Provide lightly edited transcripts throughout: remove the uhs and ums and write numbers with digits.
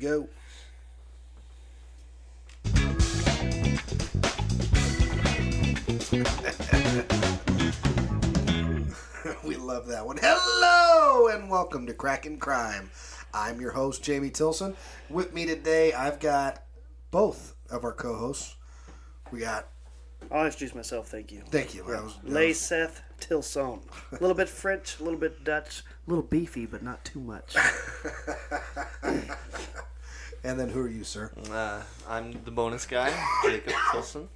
Go. We love that one. Hello and welcome to Crackin' Crime. I'm your host, Jamie Tilson. With me today, I've got both of our co-hosts. We got... I'll introduce myself, thank you. Thank you. Seth Tilson. A little bit French, a little bit Dutch, a little beefy, but not too much. And then who are you, sir? I'm the bonus guy, Jacob Tilson.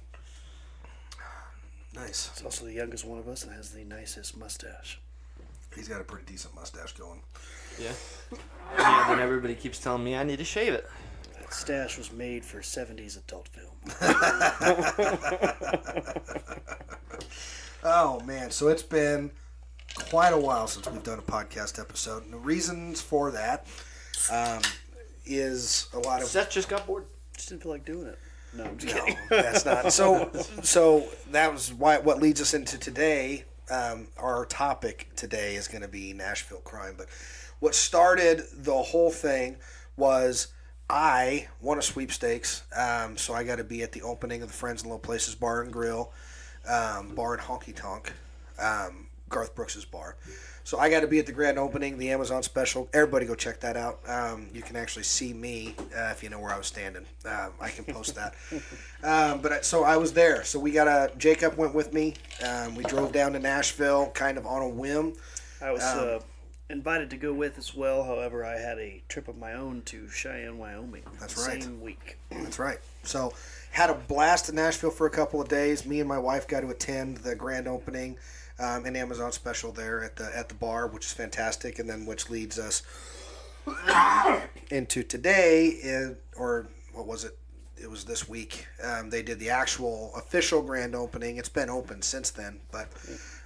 Nice. He's also the youngest one of us and has the nicest mustache. He's got a pretty decent mustache going. Yeah. Yeah, then everybody keeps telling me I need to shave it. That stash was made for 70s adult film. Oh, man. So it's been quite a while since we've done a podcast episode. And the reasons for that is a lot of... Seth just got bored. Just didn't feel like doing it. No, I'm just kidding. That's not. So that was what leads us into today. Our topic today is going to be Nashville crime. But what started the whole thing was I won a sweepstakes. So I got to be at the opening of the Friends and Low Places Bar and Grill, bar and honky tonk, Garth Brooks' bar. So I got to be at the grand opening, the Amazon special. Everybody go check that out. You can actually see me if you know where I was standing. I can post that. So I was there. So Jacob went with me. We drove down to Nashville kind of on a whim. I was invited to go with as well. However, I had a trip of my own to Cheyenne, Wyoming. That's right. Same week. That's right. So had a blast in Nashville for a couple of days. Me and my wife got to attend the grand opening. An Amazon special there at the bar, which is fantastic, and then which leads us into today, or what was it? It was this week. They did the actual official grand opening. It's been open since then, but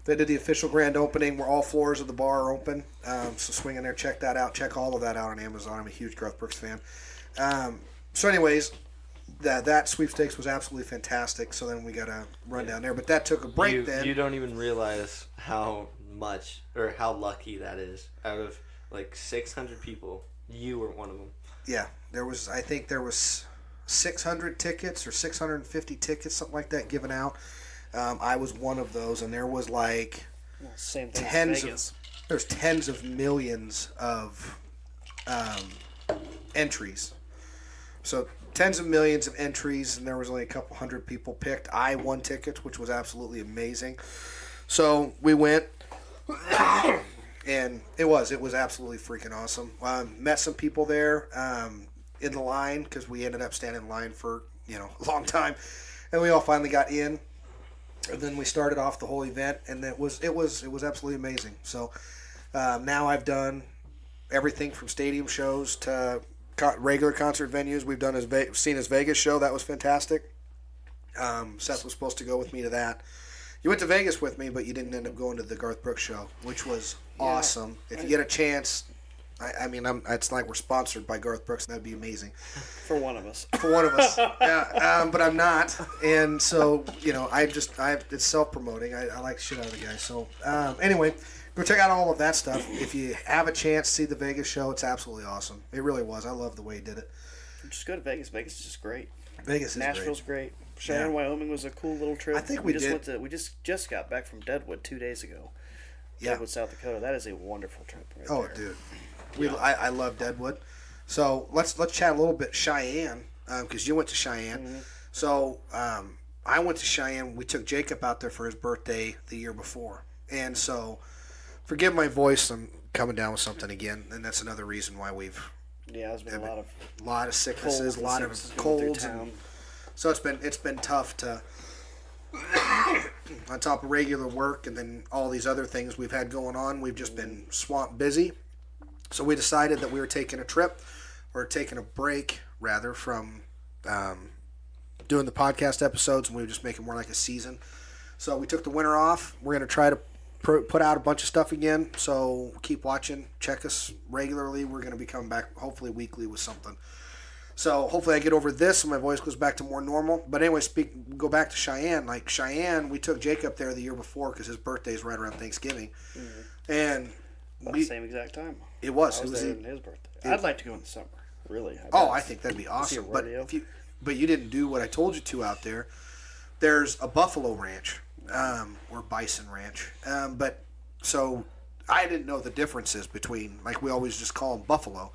they did the official grand opening where all floors of the bar are open. So swing in there, check that out. Check all of that out on Amazon. I'm a huge Garth Brooks fan. So anyways, that sweepstakes was absolutely fantastic. So then we got to run down there. But that took a break then. You don't even realize how much or how lucky that is. Out of like 600 people, you were one of them. Yeah. I think there was 600 tickets or 650 tickets, something like that, given out. I was one of those. And there was like same thing as Vegas. There's tens of millions of entries. So tens of millions of entries, and there was only a couple hundred people picked. I won tickets, which was absolutely amazing. So we went, and it was absolutely freaking awesome. Met some people there in the line because we ended up standing in line for a long time, and we all finally got in. And then we started off the whole event, and it was absolutely amazing. So now I've done everything from stadium shows to regular concert venues. We've done seen his Vegas show. That was fantastic. Seth was supposed to go with me to that. You went to Vegas with me, but you didn't end up going to the Garth Brooks show, which was awesome. If you get a chance, it's like we're sponsored by Garth Brooks. That'd be amazing. For one of us. Yeah. But I'm not, and so it's self-promoting. I like the shit out of the guy. So anyway. Go check out all of that stuff. If you have a chance to see the Vegas show, it's absolutely awesome. It really was. I love the way he did it. Just go to Vegas. Vegas is just great. Vegas is Nashville's great. Cheyenne, Wyoming was a cool little trip. I think we just got back from Deadwood 2 days ago. Yeah. Deadwood, South Dakota. That is a wonderful trip right there. Dude. I love Deadwood. So let's chat a little bit Cheyenne, because you went to Cheyenne. Mm-hmm. So I went to Cheyenne. We took Jacob out there for his birthday the year before. And so... Forgive my voice. I'm coming down with something again, and that's another reason why we've. Yeah, there's been a lot of sicknesses, a lot of colds, so it's been tough to. On top of regular work and then all these other things we've had going on, we've just been swamped busy. So we decided that we were taking a break rather from doing the podcast episodes, and we would just make it more like a season. So we took the winter off. We're going to try to put out a bunch of stuff again, so keep watching. Check us regularly. We're going to be coming back hopefully weekly with something. So hopefully I get over this and my voice goes back to more normal. But anyway, go back to Cheyenne. Like Cheyenne, we took Jacob there the year before because his birthday is right around Thanksgiving. Mm-hmm. And the same exact time. It was. I was there on his birthday. I'd like to go in the summer. Really? I think that'd be see a awesome. But rodeo? but you didn't do what I told you to out there. There's a buffalo ranch, or bison ranch. But so I didn't know the differences between, like, we always just call them buffalo,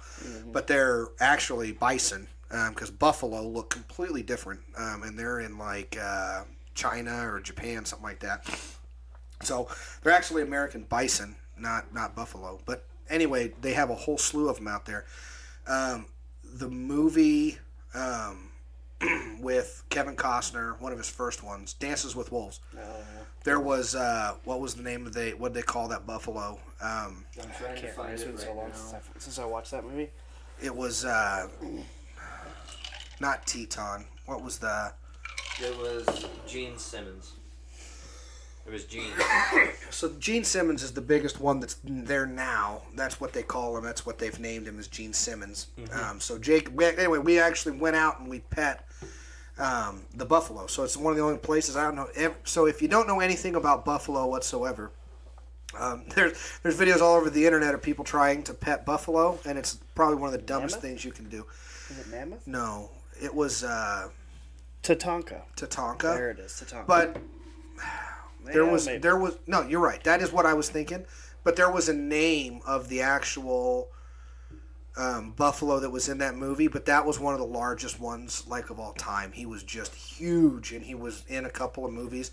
but they're actually bison, because buffalo look completely different, and they're in like China or Japan, something like that. So they're actually American bison, not buffalo. But anyway, they have a whole slew of them out there. The movie with Kevin Costner, one of his first ones, Dances with Wolves. There was what was the name of what did they call that buffalo? I'm trying I to can't find remember. It's it been so right long now. since I watched that movie. It was not Teton. What was the? It was Gene Simmons. It was Gene. So Gene Simmons is the biggest one that's there now. That's what they call him. That's what they've named him, as Gene Simmons. So anyway, we actually went out and we pet the buffalo. So it's one of the only places I don't know. So if you don't know anything about buffalo whatsoever, there's videos all over the internet of people trying to pet buffalo, and it's probably one of the dumbest things you can do. Is it Mammoth? No, it was Tatanka. Tatanka. There it is, Tatanka. But there was maybe. no, you're right. That is what I was thinking. But there was a name of the actual buffalo that was in that movie, but that was one of the largest ones, like, of all time. He was just huge, and he was in a couple of movies.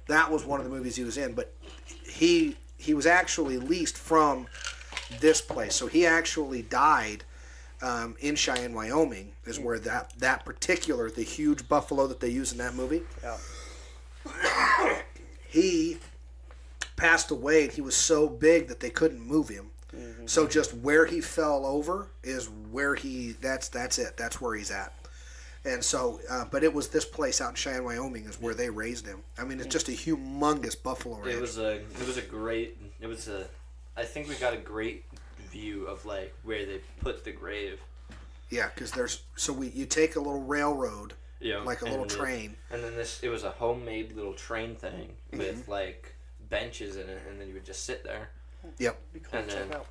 That was one of the movies he was in, but he was actually leased from this place. So he actually died in Cheyenne, Wyoming, is where that particular, the huge buffalo that they use in that movie. Yeah. He passed away, and he was so big that they couldn't move him. So just where he fell over is where that's it. That's where he's at. And so, but it was this place out in Cheyenne, Wyoming, is where they raised him. I mean, it's just a humongous buffalo ranch. I think we got a great view of, like, where they put the grave. Yeah, because you take a little railroad, like a little train. And then it was a homemade little train thing with, like, benches in it, and then you would just sit there. Yep. Be cool to check out.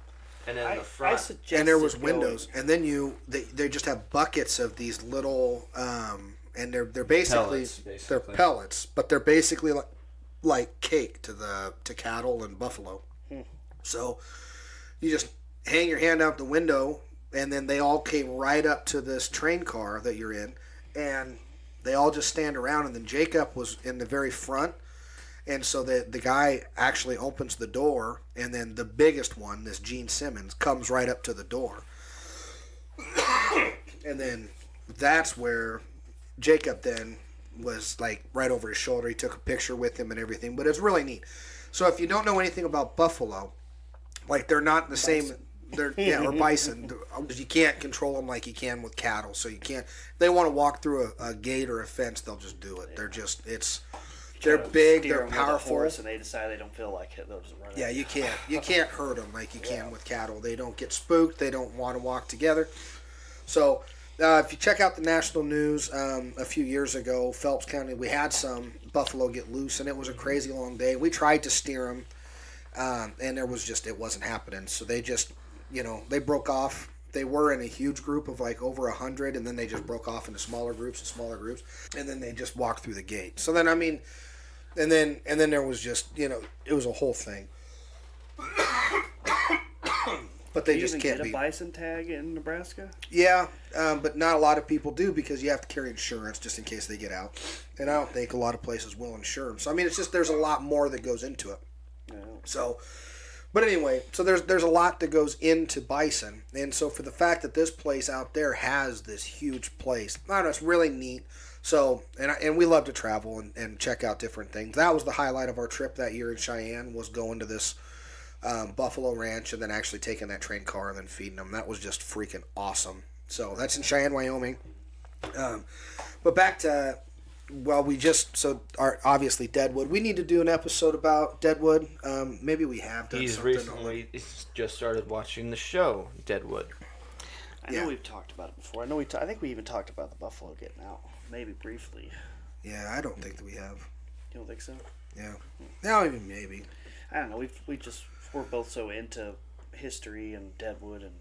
And then the front. And there was windows, and then they just have buckets of these little, and they're basically Pellets, they're pellets, but they're basically like cake to cattle and buffalo. So you just hang your hand out the window, and then they all came right up to this train car that you're in, and they all just stand around, and then Jacob was in the very front. And so the guy actually opens the door, and then the biggest one, this Gene Simmons, comes right up to the door. And then that's where Jacob then was, like, right over his shoulder. He took a picture with him and everything. But it's really neat. So if you don't know anything about buffalo, like, they're not the same. Or bison. You can't control them like you can with cattle. So you can't. If they want to walk through a gate or a fence, they'll just do it. They're just They're big. They're powerful. And they decide they don't feel like it. They'll just run. Yeah, you can't hurt them like you can with cattle. They don't get spooked. They don't want to walk together. So, if you check out the national news, a few years ago, Phelps County, we had some buffalo get loose, and it was a crazy long day. We tried to steer them, and it wasn't happening. So they just, they broke off. They were in a huge group of like over 100, and then they just broke off into smaller groups, and then they just walked through the gate. So then, and then there was just, it was a whole thing. But they just can't get a bison tag in Nebraska? Yeah, but not a lot of people do, because you have to carry insurance just in case they get out. And I don't think a lot of places will insure them. So, I mean, it's just there's a lot more that goes into it. No. So, but anyway, so there's a lot that goes into bison. And so for the fact that this place out there has this huge place, I don't know, it's really neat. So, and we love to travel and check out different things. That was the highlight of our trip that year in Cheyenne, was going to this buffalo ranch and then actually taking that train car and then feeding them. That was just freaking awesome. So that's in Cheyenne, Wyoming. But back to, obviously Deadwood. We need to do an episode about Deadwood. Maybe we have done He's something. recently just started watching the show Deadwood. I know we've talked about it before. I think we even talked about the buffalo getting out, maybe briefly. Yeah, I don't think that we have. You don't think so? Yeah. No, even maybe. I don't know. We're both so into history and Deadwood and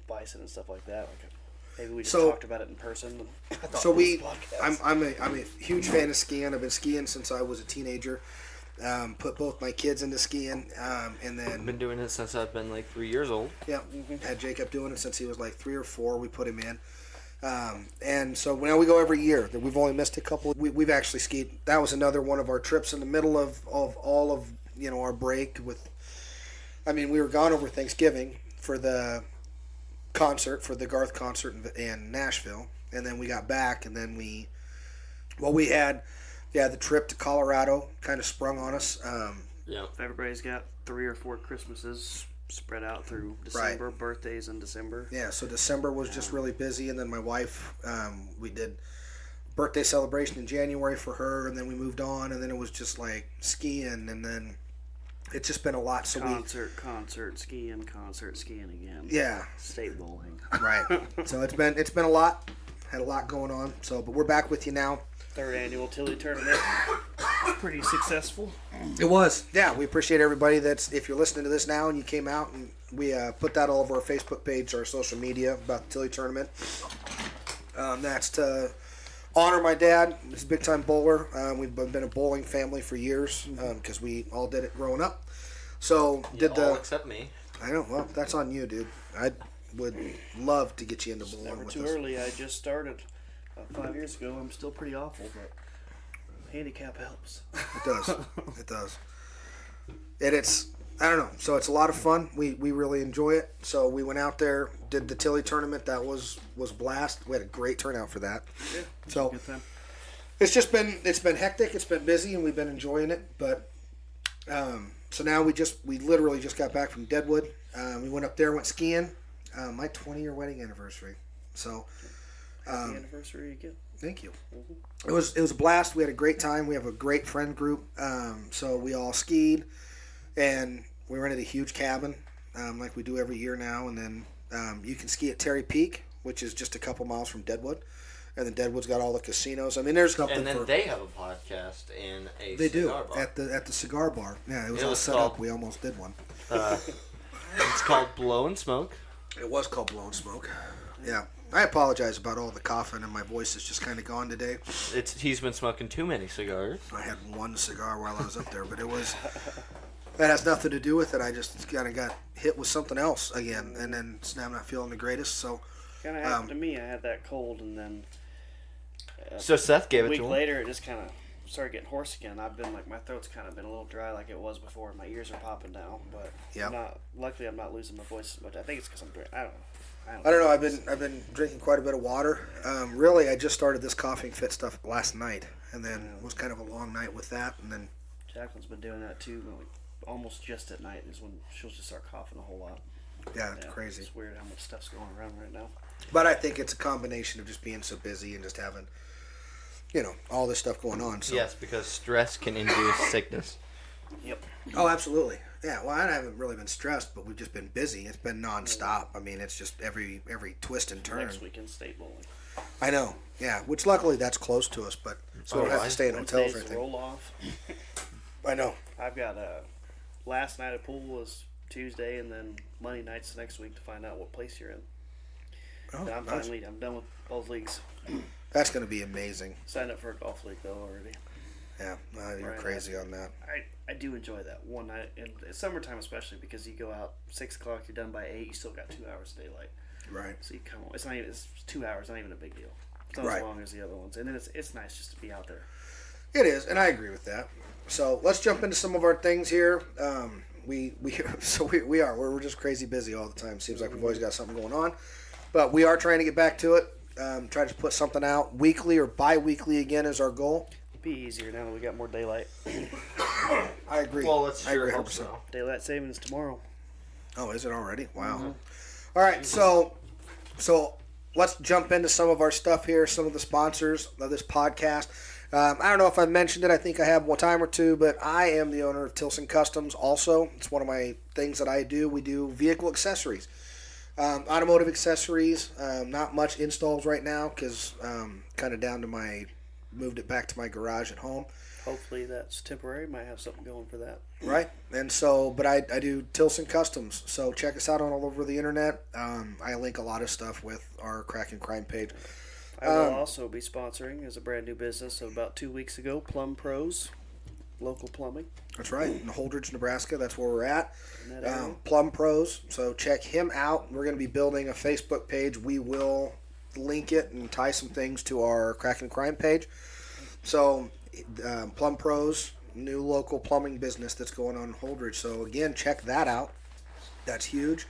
bison and stuff like that. Maybe we just So- talked about it in person. I thought So it was a podcast. I'm a huge fan of skiing. I've been skiing since I was a teenager. Put both my kids into skiing, and I've then been doing it since I've been like 3 years old. yeah, had Jacob doing it since he was like 3 or 4. We put him in, and so now we go every year. We've only missed a couple. We've actually skied. That was another one of our trips in the middle of all of our break. We were gone over Thanksgiving for the concert, for the Garth concert in Nashville, and then we got back, and then we had the trip to Colorado kind of sprung on us. Yeah. Everybody's got 3 or 4 Christmases spread out through December, birthdays in December. Yeah, so December was just really busy, and then my wife, we did birthday celebration in January for her, and then we moved on, and then it was just like skiing, and then it's just been a lot. So concert, skiing again. yeah, State bowling. right. So it's been a lot. Had a lot going on. So, but we're back with you now. 3rd annual Tilly tournament. Pretty successful. It was. Yeah, we appreciate everybody if you're listening to this now and you came out, and we put that all over our Facebook page, our social media about the Tilly tournament. That's to honor my dad. He's a big time bowler. We've been a bowling family for years because we all did it growing up. So All except me. I know. Well, that's on you, dude. I would love to get you into bowling Never with too us. early. I just started 5 years ago. I'm still pretty awful, but handicap helps. It does. It does. And it's, I don't know. So it's a lot of fun. We really enjoy it. So we went out there, did the Tilly tournament. That was a blast. We had a great turnout for that. Yeah. So Good time. it's been hectic. It's been busy, and we've been enjoying it. But so now we literally just got back from Deadwood. We went up there, went skiing. My 20-year wedding anniversary. So Happy anniversary again. thank you. It was a blast. We had a great time. We have a great friend group. So we all skied, and we rented a huge cabin, like we do every year now. And then you can ski at Terry Peak, which is just a couple miles from Deadwood. And then Deadwood's got all the casinos. I mean, there's something. And then for, they have a podcast and a they do cigar bar. at the cigar bar. Yeah, it was It all was set called- up. We almost did one. It's called Blow and Smoke. It was called Blow and Smoke. Yeah. I apologize about all the coughing, and my voice is just kind of gone today. He's been smoking too many cigars. I had one cigar while I was up there, but that has nothing to do with it. I just kind of got hit with something else again, and then now I'm not feeling the greatest. So Kind of happened to me. I had that cold, and then So Seth gave a it week to him. later, it just kind of started getting hoarse again. I've been like, my throat's kind of been a little dry like it was before. My ears are popping now, but Yep. luckily, I'm not losing my voice as much. I think it's because I'm drinking. I don't know. I don't know. I've been drinking quite a bit of water. Really, I just started this coughing fit stuff last night, and then it was kind of a long night with that, and then Jacqueline's been doing that too. But like, almost just at night is when she'll just start coughing a whole lot. yeah, it's crazy. It's weird how much stuff's going around right now. But I think it's a combination of just being so busy and just having, all this stuff going on. So. Yes, because stress can induce sickness. Yep. Oh, absolutely. Yeah. Well, I haven't really been stressed, but we've just been busy. It's been nonstop. I mean, it's just every twist and turn. Next weekend, state bowling. I know. Yeah. Which luckily that's close to us, but so we don't have to stay in hotels or Wednesday's anything. roll off. I know. I've got last night of pool was Tuesday, and then Monday night's the next week to find out what place you're in. Oh, And I'm nice. I'm done with both leagues. That's going to be amazing. Signed up for a golf league though already. Yeah. You're Right. crazy on that. I do enjoy that one night, and it's summertime especially because you go out 6 o'clock, you're done by 8, you still got 2 hours of daylight. Right. So you come on. It's 2 hours, not even a big deal. It's not Right. as long as the other ones, and then it's nice just to be out there. It is, and I agree with that. So let's jump into some of our things here. We're just crazy busy all the time. Seems like we've always got something going on, but we are trying to get back to it. Try to put something out weekly or bi-weekly again is our goal. It'll be easier now that we got more daylight. I agree. Well, let's I sure agree hope 100%. so. Daylight savings tomorrow. Oh, is it already? Wow. Mm-hmm. All right, so let's jump into some of our stuff here. Some of the sponsors of this podcast. I don't know if I mentioned it. I think I have one time or two, but I am the owner of Tilson Customs. Also, it's one of my things that I do. We do vehicle accessories, automotive accessories. Not much installs right now because kind of down to my moved it back to my garage at home. Hopefully that's temporary. Might have something going for that. Right, and so, but I do Tilson Customs, so check us out on all over the internet. I link a lot of stuff with our Crack and Crime page. I will also be sponsoring as a brand new business about 2 weeks ago, Plum Pros, local plumbing. That's right, in Holdridge, Nebraska, that's where we're at. In that area. Plum Pros, so check him out. We're going to be building a Facebook page. We will link it and tie some things to our Crack and Crime page. So, Plum Pros, new local plumbing business that's going on in Holdridge. So again, check that out. That's huge.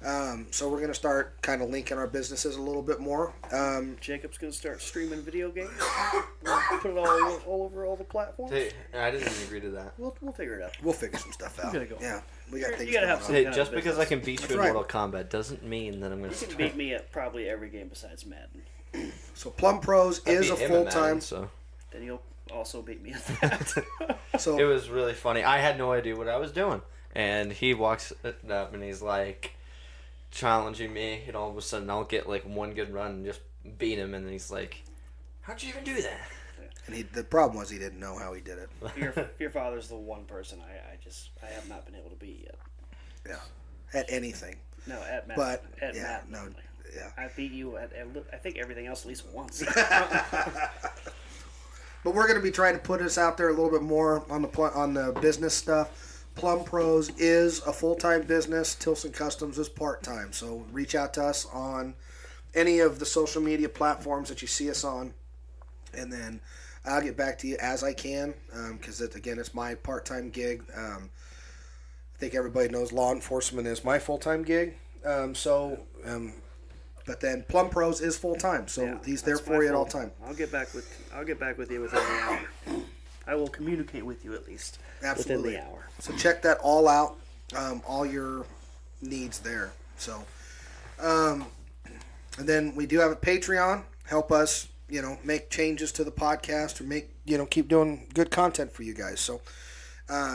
So we're going to start kind of linking our businesses a little bit more. Jacob's going to start streaming video games. Put it all over all the platforms. Hey, I didn't even agree to that. We'll figure it out. We'll figure some stuff out. gotta go. Yeah, we got things You gotta going have on. some Hey, kind just of because I business. can beat That's you in right. Mortal Kombat doesn't mean that I'm going to You can start. beat me at probably every game besides Madden. So Plum Pros I is beat a him in full-time. Madden, so. Then you'll also beat me at that. So It was really funny. I had no idea what I was doing. And he walks up and he's like challenging me. And all of a sudden I'll get like one good run and just beat him. And then he's like, how'd you even do that? and the problem was he didn't know how he did it. Your father's the one person I have not been able to beat yet. Yeah, at anything. No, at Madden. But at yeah, Madden no, only. yeah. I beat you at I think everything else at least once. But we're going to be trying to put us out there a little bit more on the business stuff. Plum Pros is a full-time business. Tilson Customs is part-time. So reach out to us on any of the social media platforms that you see us on, and then I'll get back to you as I can, because again, it's my part-time gig. I think everybody knows law enforcement is my full-time gig. But then Plum Pros is full-time, so Yeah, he's there that's for my you at all fault. time. I'll get back with you within the hour. I will communicate with you at least Absolutely. within the hour. So check that all out, all your needs there. So, and then we do have a Patreon. Help us, make changes to the podcast or keep doing good content for you guys. So,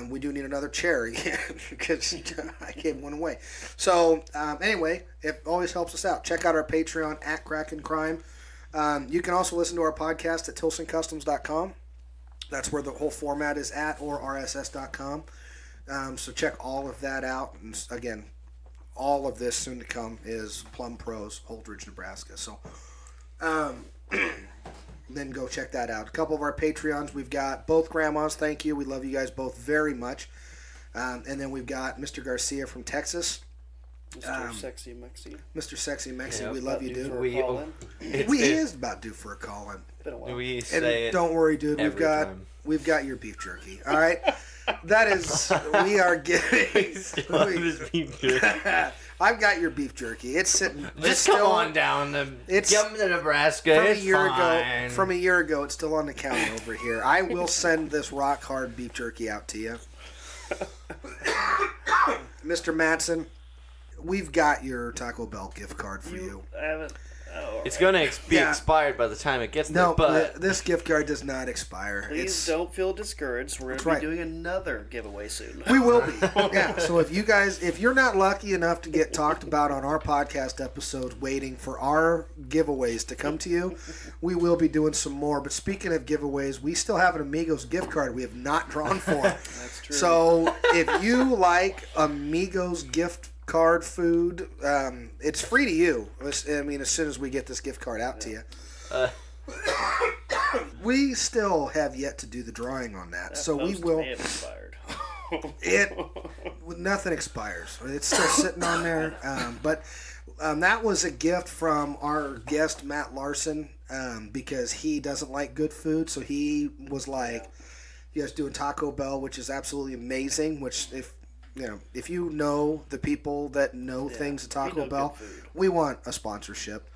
we do need another chair again because I gave one away. So, anyway, it always helps us out. Check out our Patreon at Crack and Crime. You can also listen to our podcast at TilsonCustoms.com. That's where the whole format is at, or RSS.com. So check all of that out. And again, all of this soon to come is Plum Pros, Holdridge, Nebraska. So then go check that out. A couple of our Patreons. We've got both grandmas. Thank you. We love you guys both very much. And then we've got Mr. Garcia from Texas. Mr. Sexy Mexi. Mr. Sexy Mexi, Yeah, we love you, Due dude. for a We- call-in. He is about due for a call-in. Been a while. We And say it. don't worry, dude. every We've got time. your beef jerky. All right, that is we are getting. I've got your beef jerky. It's sitting. Just it's come still, on down to it's- come to Nebraska. From a It's year fine. ago. From a year ago, it's still on the counter over here. I will send this rock hard beef jerky out to you, Mr. Matson. We've got your Taco Bell gift card for you. I haven't. Oh, It's gonna be Yeah. expired by the time it gets there, No, but this gift card does not expire. Please don't feel discouraged. We're going to be right. doing another giveaway soon. We will be. Yeah. So if you're not lucky enough to get talked about on our podcast episodes waiting for our giveaways to come to you, we will be doing some more. But speaking of giveaways, we still have an Amigos gift card we have not drawn for. That's true. So if you like Amigos gift card food, it's free to you. I mean, as soon as we get this gift card out to you. We still have yet to do the drawing on that. So we will. May have expired. Nothing expires. It's still sitting on there. But that was a gift from our guest Matt Larson, because he doesn't like good food. So he was like, "You guys doing Taco Bell, which is absolutely amazing." Which if you know the people that know things at Taco know Bell, good food. we want a sponsorship.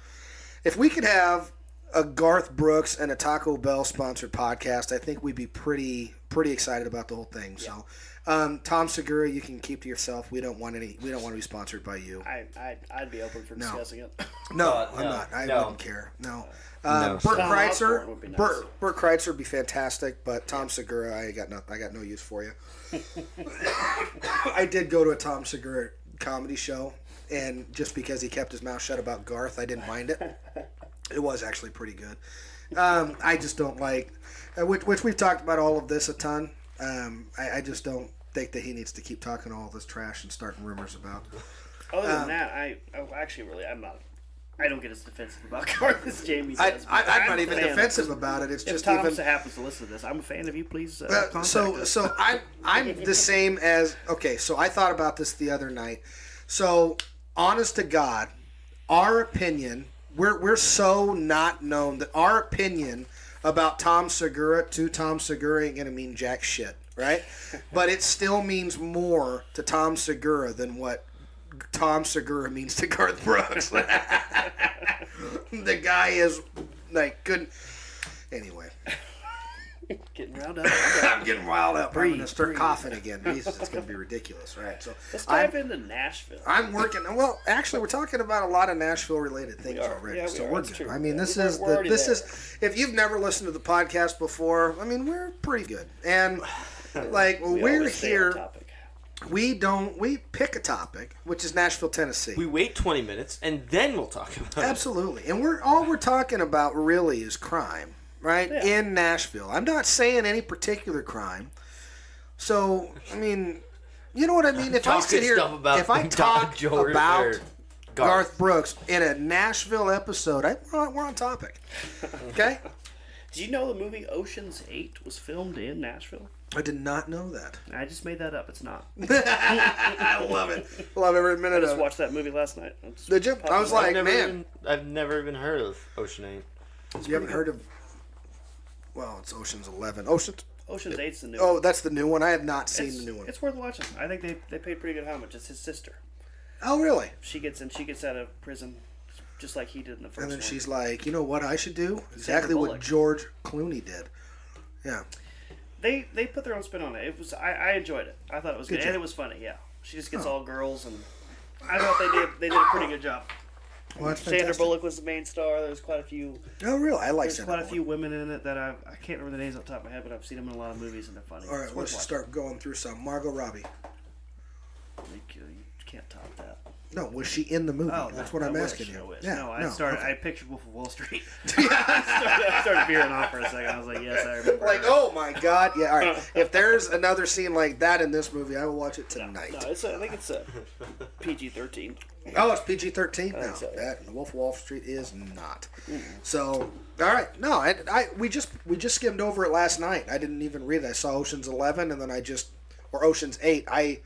If we could have a Garth Brooks and a Taco Bell sponsored podcast, I think we'd be pretty excited about the whole thing. So, Tom Segura, you can keep to yourself. We don't want to be sponsored by you. I'd be open for discussing it. No, I'm no, not. I no. wouldn't care. No. No, Bert Tom Kreitzer, Osborne would be nice. Bert Kreitzer would be fantastic, but Tom Segura, I got no use for you. I did go to a Tom Segura comedy show, and just because he kept his mouth shut about Garth, I didn't mind it. It was actually pretty good. I just don't like, which we've talked about all of this a ton. I just don't think that he needs to keep talking all this trash and starting rumors about. Other than that, I'm not. I don't get as defensive about Garth as Jamie does. I'm not even defensive about it. It's if just Tom even. happens to listen to this, I'm a fan of you. Please contact So us. I'm the same as So I thought about this the other night. So honest to God, our opinion. We're so not known that our opinion about Tom Segura to Tom Segura ain't gonna mean jack shit, right? But it still means more to Tom Segura than what Tom Segura means to Garth Brooks. The guy is like good. Anyway, Getting riled up. I'm getting wild up. I'm gonna start breathe. coughing again. Jesus, it's gonna be ridiculous, right? So Let's dive into Nashville. I'm working. Well, actually, we're talking about a lot of Nashville-related things already, Yeah, we so are. we're That's good. true. I mean, this We're is already this there. is. If you've never listened to the podcast before, I mean, we're pretty good. And like when We we're always stay on here, topic. we pick a topic, which is Nashville, Tennessee. We wait 20 minutes and then we'll talk about it. Absolutely, and we're talking about really is crime, right? Yeah. In Nashville. I'm not saying any particular crime. So I mean, you know what I mean. If I sit Talking here, stuff about if I Don talk George- about or Garth Brooks in a Nashville episode, we're on topic. Okay? Did you know the movie Ocean's 8 was filmed in Nashville? I did not know that. I just made that up. It's not. I love it. Love every minute I just of it. watched that movie last night. I'm just Did you? I was like, man. I've never even heard of Ocean 8. You haven't heard of... Well, it's Ocean's 11. Ocean's 8's the new Oh, one. that's the new one? I have not seen the new one. It's worth watching. I think they paid pretty good homage. It's his sister. Oh, really? She gets out of prison just like he did in the first And then one. she's like, you know what I should do? Exactly what Bullock. George Clooney did. Yeah. They put their own spin on it. It was I enjoyed it. I thought it was good, Did you? and it was funny. Yeah, she just gets Oh. all girls, and I thought they did a pretty good job. Well, that's Sandra fantastic. Bullock was the main star. There was quite a few. Oh, really? I like There's Sandra quite a few Bullock. women in it that I can't remember the names off the top of my head, but I've seen them in a lot of movies and they're funny. All right, It's worth let's just watching. start going through some. Margot Robbie. You can't top that. No, was she in the movie? Oh, That's no, what I'm I asking wish, you. I wish. Yeah, no, okay. I pictured Wolf of Wall Street. I started veering off for a second. I was like, yes, I remember. Like, her. oh my God, yeah. All right, if there's another scene like that in this movie, I will watch it tonight. No, I think it's PG-13. Oh, it's PG-13. No, think so, yeah. that Wolf of Wall Street is not. So, all right, no, we just skimmed over it last night. I didn't even read it. I saw Ocean's 11, and then or Ocean's 8. I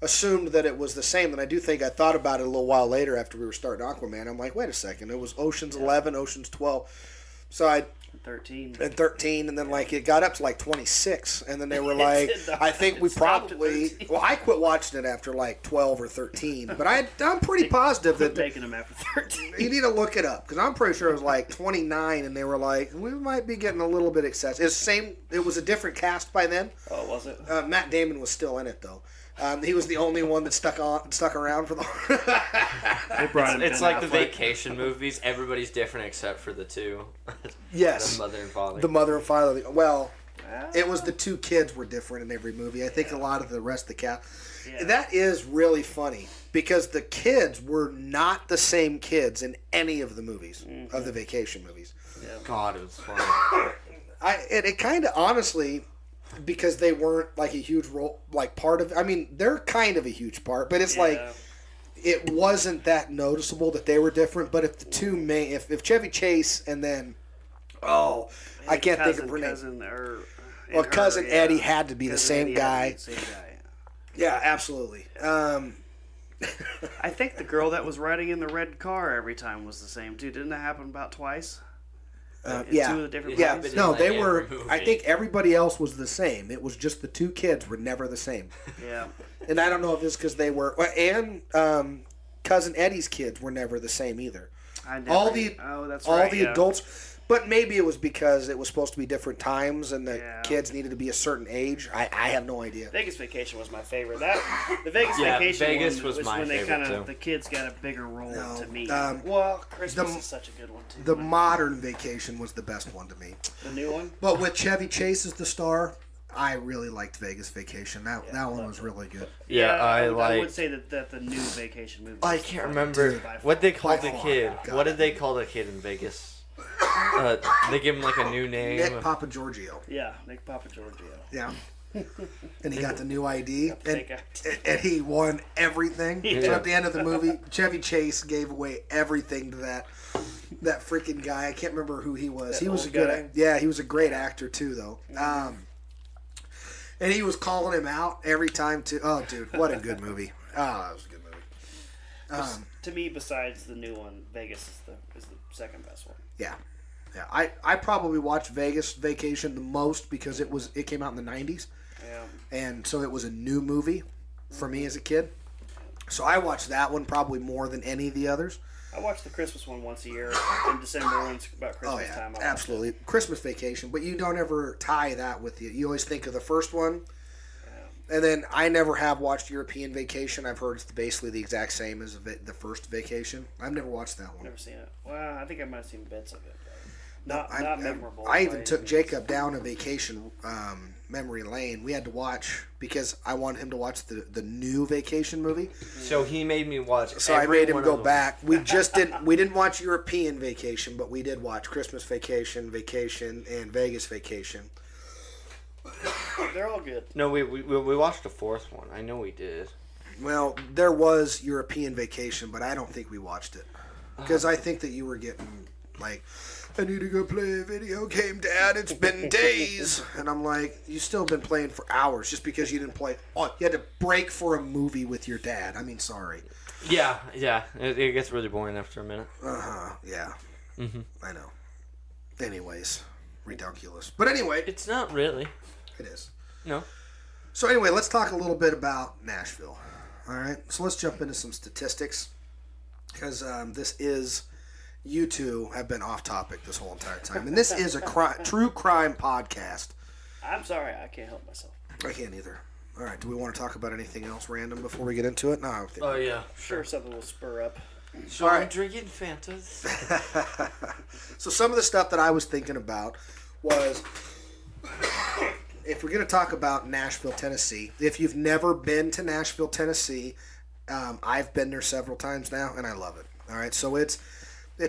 assumed that it was the same, and I do think I thought about it a little while later after we were starting Aquaman. I'm like, wait a second, it was Ocean's 11, Ocean's 12. So I 13. and 13, and then like it got up to like 26, and then they were like, did not. I think we It stopped at probably. 13. Well, I quit watching it after like 12 or 13, but I'm pretty positive Quit that making them after 13. you need to look it up because I'm pretty sure it was like 29, and they were like, we might be getting a little bit excessive. It was a different cast by then. Oh, was it? Matt Damon was still in it though. He was the only one that stuck around for the. They brought him It's Ben like the Affleck. vacation movies. Everybody's different except for the two. Yes, The mother and father. the mother and father. Well, Ah. it was the two kids were different in every movie. I think a lot of the rest of the cast. Yeah. That is really funny because the kids were not the same kids in any of the movies of the vacation movies. God, it was funny. It kind of honestly, because they weren't like a huge role, like part of. I mean, they're kind of a huge part, but it's like it wasn't that noticeable that they were different. But if the two main, if Chevy Chase and then I can't think of her name. Cousin Eddie had to be the same guy. Yeah, absolutely. I think the girl that was riding in the red car every time was the same too. Didn't that happen about twice? In Yeah, two of the different yeah. movies? No, Like they every were. movie. I think everybody else was the same. It was just the two kids were never the same. Yeah. And I don't know if it's because they were, and cousin Eddie's kids were never the same either. All the yeah. adults, but maybe it was because it was supposed to be different times and the Yeah. kids needed to be a certain age. I have no idea. Vegas Vacation was my favorite. The Vegas Yeah, Vacation Vegas one was my when they favorite, too. the kids got a bigger role No, to me. well, Christmas the- is such a good one too. The modern vacation was the best one to me. The new one. But with Chevy Chase as the star, I really liked Vegas Vacation. That one was really good. Yeah, I I would say that the new vacation movie. I can't remember what they called the far. kid. God. What did they call the kid in Vegas? They give him like a new name. Nick Papa Giorgio. Yeah, Nick Papa Giorgio. Yeah. And he got the new ID, fake and he won everything. Yeah. So at the end of the movie, Chevy Chase gave away everything to that freaking guy. I can't remember who he was. That He was a old good, guy? yeah, he was a great actor too, though. And he was calling him out every time too. Oh, dude, what a good movie! Oh, that was a good movie. To me, besides the new one, Vegas is the second best one. Yeah. I probably watched Vegas Vacation the most because it came out in the 90s. Yeah. And so it was a new movie for me as a kid. So I watched that one probably more than any of the others. I watch the Christmas one once a year. In December, when it's about Christmas Oh yeah, time. I watch absolutely. Christmas Vacation, but you don't ever tie that with you always think of the first one. And then I never have watched European Vacation. I've heard it's basically the exact same as the first Vacation. I've never watched that one. Never seen it. Well, I think I might have seen bits of it. But I- not memorable. I by even any took means. Jacob down a vacation memory lane. We had to watch because I wanted him to watch the new Vacation movie. So he made me watch. So I every made him one go of them. back. We didn't watch European Vacation, but we did watch Christmas Vacation, and Vegas Vacation. They're all good. No, we watched the fourth one. I know we did. Well, there was European Vacation, but I don't think we watched it because I think that you were getting like, I need to go play a video game, Dad. It's been days, and I'm like, you still been playing for hours just because you didn't play. Oh, you had to break for a movie with your dad. I mean, sorry. Yeah. It gets really boring after a minute. Yeah. Mhm. I know. Anyways, ridiculous. But anyway, It's not really. it is. No. So anyway, let's talk a little bit about Nashville. All right, so let's jump into some statistics because you two have been off topic this whole entire time, and this is a true crime podcast. I'm sorry, I can't help myself. I can't either. All right, do we want to talk about anything else random before we get into it? No, I don't think. Oh yeah. Sure, something will spur up. So All I'm right. drinking Fantas. So some of the stuff that I was thinking about was, if we're going to talk about Nashville, Tennessee, if you've never been to Nashville, Tennessee, I've been there several times now, and I love it. All right, so it's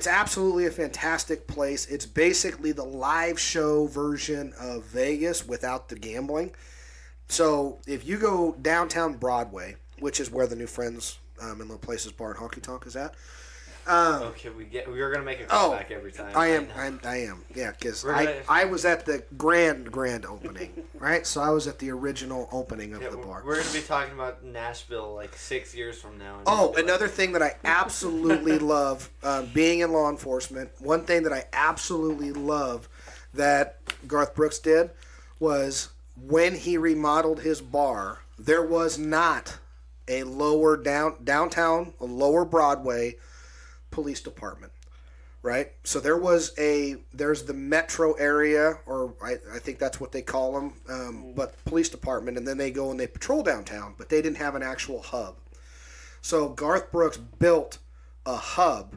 absolutely a fantastic place. It's basically the live show version of Vegas without the gambling. So if you go downtown Broadway, which is where the new Friends in Little Places Bar and Honky Tonk is at. Okay, we're gonna make a comeback every time. I am. know. Yeah, because We're gonna- I was at the grand opening, right? So I was at the original opening of Yeah, the bar. we're gonna be talking about Nashville like 6 years from now. and Oh, we'll be another thing that I absolutely love, being in law enforcement, one thing that I absolutely love that Garth Brooks did was when he remodeled his bar, there was not a lower downtown, a lower Broadway police department, right? So there's the metro area, or I think that's what they call them, but police department, and then they go and they patrol downtown, but they didn't have an actual hub. So Garth Brooks built a hub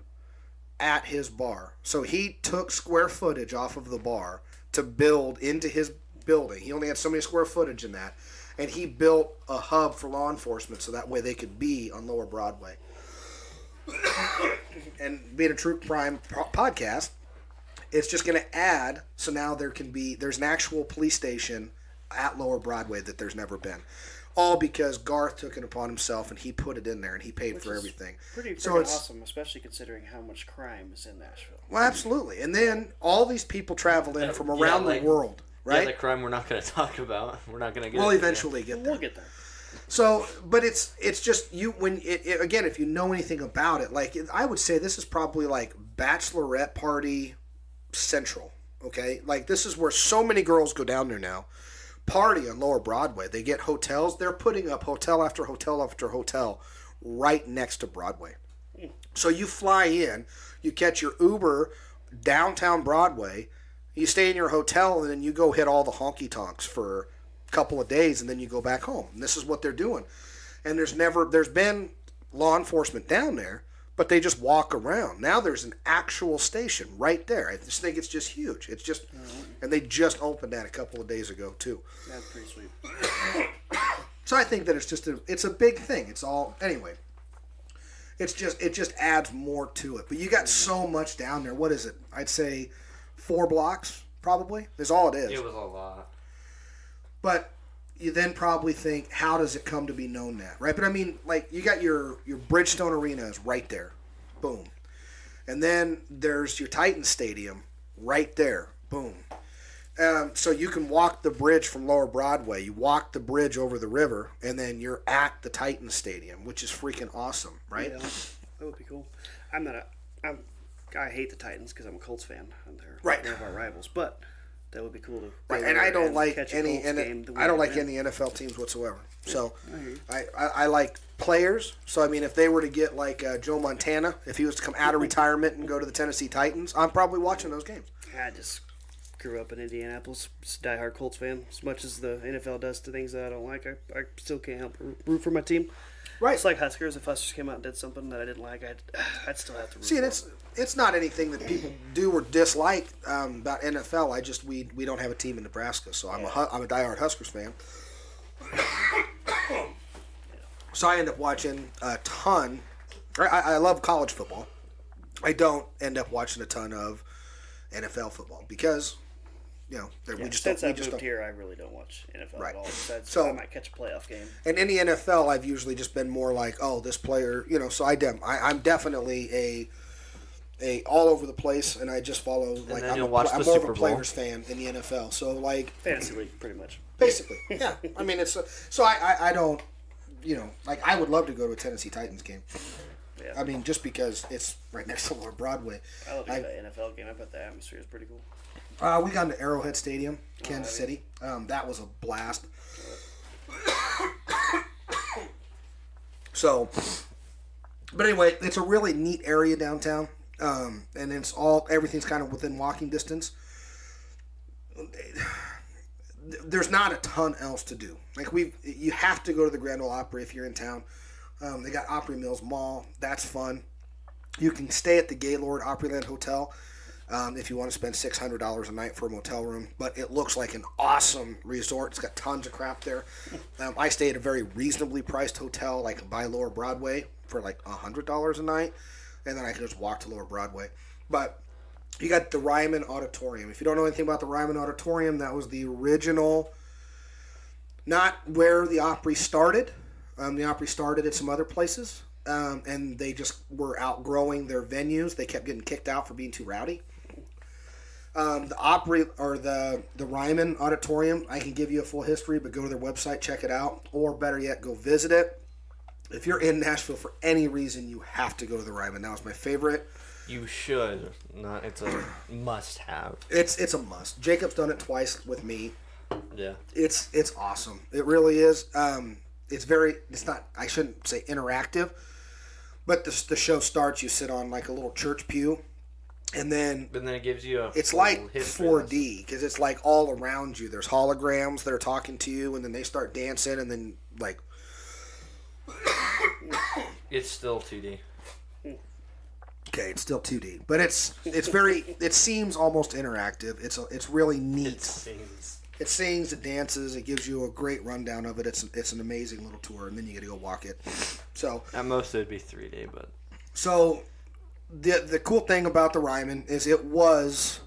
at his bar. So he took square footage off of the bar to build into his building. He only had so many square footage in that. And he built a hub for law enforcement so that way they could be on Lower Broadway. And being a true crime podcast, it's just going to add, so now there's an actual police station at Lower Broadway that there's never been. All because Garth took it upon himself and he put it in there and he paid for everything. Pretty So freaking it's- awesome, especially considering how much crime is in Nashville. Well, absolutely. And then all these people travel in from Yeah, around like- the world, Yeah, right? the crime we're not gonna talk about. We're not gonna get. We'll into it. eventually get there. We'll get there. So, but it's just you when again, if you know anything about it, like I would say this is probably like bachelorette party central. Okay, like this is where so many girls go down there now, party on Lower Broadway. They get hotels. They're putting up hotel after hotel after hotel right next to Broadway. So you fly in, you catch your Uber downtown Broadway, you stay in your hotel, and then you go hit all the honky tonks for couple of days and then you go back home. And this is what they're doing. And there's been law enforcement down there, but they just walk around. Now there's an actual station right there. I just think it's just huge. It's just, and they just opened that a couple of days ago too. That's pretty sweet. So I think that it's a big thing. It's all anyway. It just adds more to it. But you got so much down there. What is it? I'd say 4 blocks probably. Is all it is. It was a lot. But you then probably think, how does it come to be known that, right? But I mean, like, you got your Bridgestone Arena is right there. Boom. And then there's your Titans Stadium right there. Boom. So you can walk the bridge from Lower Broadway. You walk the bridge over the river, and then you're at the Titans Stadium, which is freaking awesome, right? Yeah, that would be cool. I hate the Titans because I'm a Colts fan, and they're Right. one of our rivals. But that would be cool to. Right, go and there I don't like catch a any Colts game the I don't like weekend. any NFL teams whatsoever. So I hear you. I like players. So I mean, if they were to get like Joe Montana, if he was to come out of retirement and go to the Tennessee Titans, I'm probably watching those games. I just grew up in Indianapolis, just a diehard Colts fan. As much as the NFL does to things that I don't like, I still can't help root for my team. Right. It's like Huskers. If Huskers came out and did something that I didn't like, I'd still have to root See, and for it's not anything that people do or dislike about NFL. I just we don't have a team in Nebraska, so I'm a diehard Huskers fan. So I end up watching a ton. I love college football. I don't end up watching a ton of NFL football because, we just Since don't. I moved here, I really don't watch NFL Right. at all. Besides, So- I might catch a playoff game. And in the NFL, I've usually just been more like, oh, this player, So I'm definitely a all over the place, and I just follow like then I'm you'll watch I'm the more of Super a Bowl. players fan in the NFL. So like Fantasy league, pretty much. basically, yeah. I mean, it's so I don't, like I would love to go to a Tennessee Titans game. Yeah. I mean, just because it's right next to Lower Broadway. I love to go to an NFL game. I bet the atmosphere is pretty cool. We got into Arrowhead Stadium, Kansas City. That was a blast. So, but anyway, it's a really neat area downtown, and everything's kind of within walking distance. There's not a ton else to do. Like you have to go to the Grand Ole Opry if you're in town. They got Opry Mills Mall. That's fun. You can stay at the Gaylord Opryland Hotel if you want to spend $600 a night for a motel room. But it looks like an awesome resort. It's got tons of crap there. I stay at a very reasonably priced hotel, like by Lower Broadway, for like $100 a night. And then I can just walk to Lower Broadway. But you got the Ryman Auditorium. If you don't know anything about the Ryman Auditorium, that was the original, not where the Opry started. The Opry started at some other places, and they just were outgrowing their venues. They kept getting kicked out for being too rowdy. The Opry, or the Ryman Auditorium, I can give you a full history, but go to their website, check it out, or better yet, go visit it. If you're in Nashville for any reason, you have to go to the Ryman. That was my favorite. You should. It's a must-have. It's a must. Jacob's done it twice with me. Yeah. It's awesome. It really is. It's not, I shouldn't say interactive, but the show starts, you sit on like a little church pew, and then But then it gives you it's full like history 4D, because it's like all around you. There's holograms that are talking to you, and then they start dancing, and then like... It's still 2D. Okay, it's still 2D, but it's very, it seems almost interactive. It's really neat. It sings, it dances, it gives you a great rundown of it. It's an amazing little tour, and then you get to go walk it. So At most it would be 3D, but So the cool thing about the Ryman is it was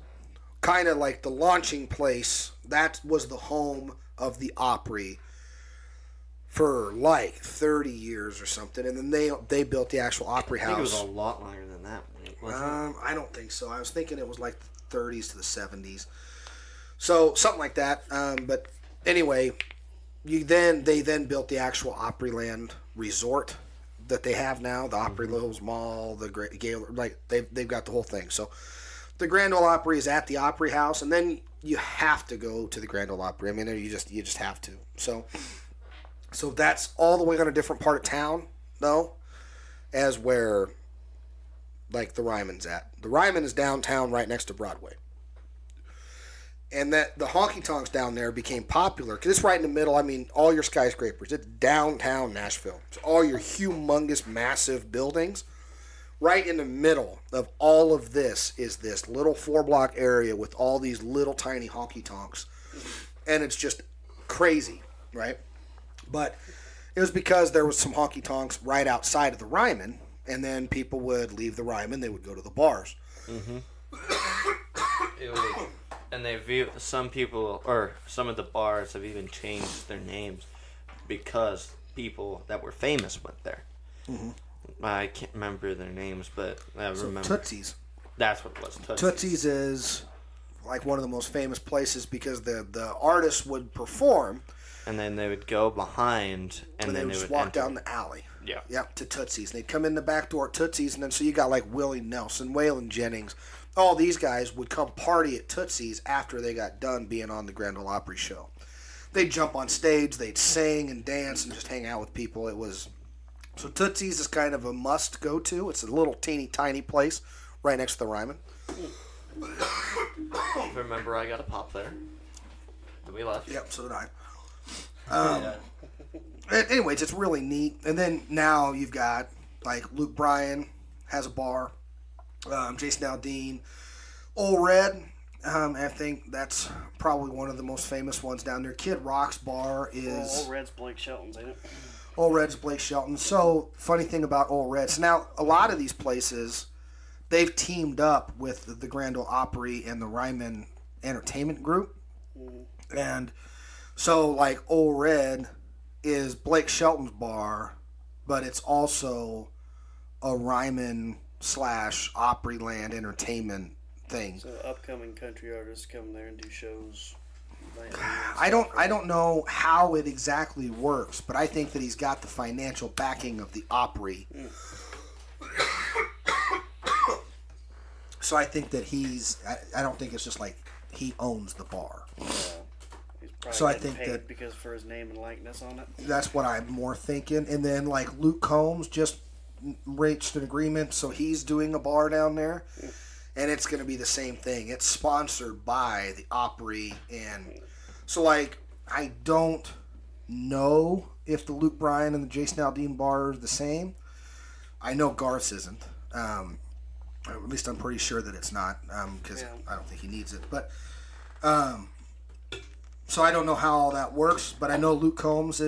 kind of like the launching place. That was the home of the Opry for like 30 years or something, and then they built the actual Opry I think it House. was a lot longer than that. Wasn't it? I don't think so. I was thinking it was like the 30s to the 70s. So something like that. But anyway, they then built the actual Opryland Resort that they have now, the Opry Mills Mall, the Great Gaylord, like they've got the whole thing. So the Grand Ole Opry is at the Opry House, and then you have to go to the Grand Ole Opry. I mean, you just have to. So that's all the way on a different part of town, though, as where like the Ryman's at. The Ryman is downtown, right next to Broadway. And that the honky tonks down there became popular because it's right in the middle. I mean, all your skyscrapers. It's downtown Nashville. It's all your humongous, massive buildings right in the middle of all of this is this little 4-block area with all these little tiny honky tonks. And it's just crazy, right? But it was because there was some honky tonks right outside of the Ryman, and then people would leave the Ryman, they would go to the bars. Mm-hmm. And some people, or some of the bars have even changed their names because people that were famous went there. Mm-hmm. I can't remember their names, but I remember. Tootsie's. That's what it was. Tootsie's is like one of the most famous places because the artists would perform. And then they would go behind, and then they would just walk down the alley. Yeah. Yep, to Tootsie's. And they'd come in the back door at Tootsie's, and then so you got like Willie Nelson, Waylon Jennings. All these guys would come party at Tootsie's after they got done being on the Grand Ole Opry show. They'd jump on stage, they'd sing and dance and just hang out with people. So Tootsie's is kind of a must go to. It's a little teeny tiny place right next to the Ryman. Remember, I got a pop there. We left. Yep, so did I. Anyways, it's really neat. And then now you've got like Luke Bryan has a bar. Jason Aldean, Ole Red. I think that's probably one of the most famous ones down there. Kid Rock's bar is. Ole Red's Blake Shelton's, ain't it? Ole Red's Blake Shelton. So funny thing about Ole Red. So now a lot of these places, they've teamed up with the Grand Ole Opry and the Ryman Entertainment Group, and so like Ole Red is Blake Shelton's bar, but it's also a Ryman / Opryland Entertainment thing. So upcoming country artists come there and do shows. I don't know how it exactly works, but I think that he's got the financial backing of the Opry. So I think that I don't think it's just like he owns the bar. So I think that because for his name and likeness on it. That's what I'm more thinking. And then like Luke Combs just reached an agreement, so he's doing a bar down there, and it's going to be the same thing. It's sponsored by the Opry, and so like I don't know if the Luke Bryan and the Jason Aldean bar are the same. I know Garth's isn't. At least I'm pretty sure that it's not, because I don't think he needs it. But so I don't know how all that works, but I know Luke Combs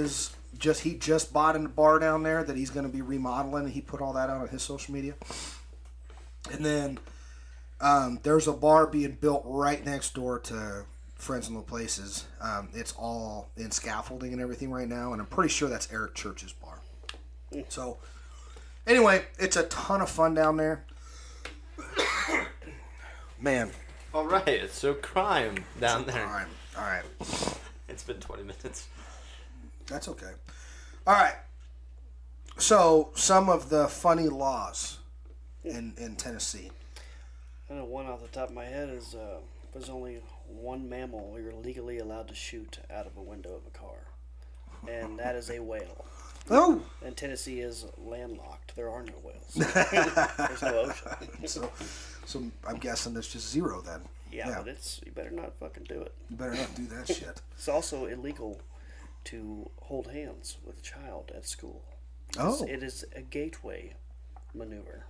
he just bought a bar down there that he's going to be remodeling, and he put all that out on his social media. And then there's a bar being built right next door to Friends in Low Places. It's all in scaffolding and everything right now, and I'm pretty sure that's Eric Church's bar. So anyway, it's a ton of fun down there. Man. All right, so crime down there. Crime. All right. It's been 20 minutes. That's okay. All right. So, some of the funny laws in Tennessee. I know one off the top of my head is there's only one mammal you're legally allowed to shoot out of a window of a car, and that is a whale. Oh! And Tennessee is landlocked. There are no whales. There's no ocean. So I'm guessing there's just zero then. Yeah, but you better not fucking do it. You better not do that shit. It's also illegal to hold hands with a child at school. Oh. It is a gateway maneuver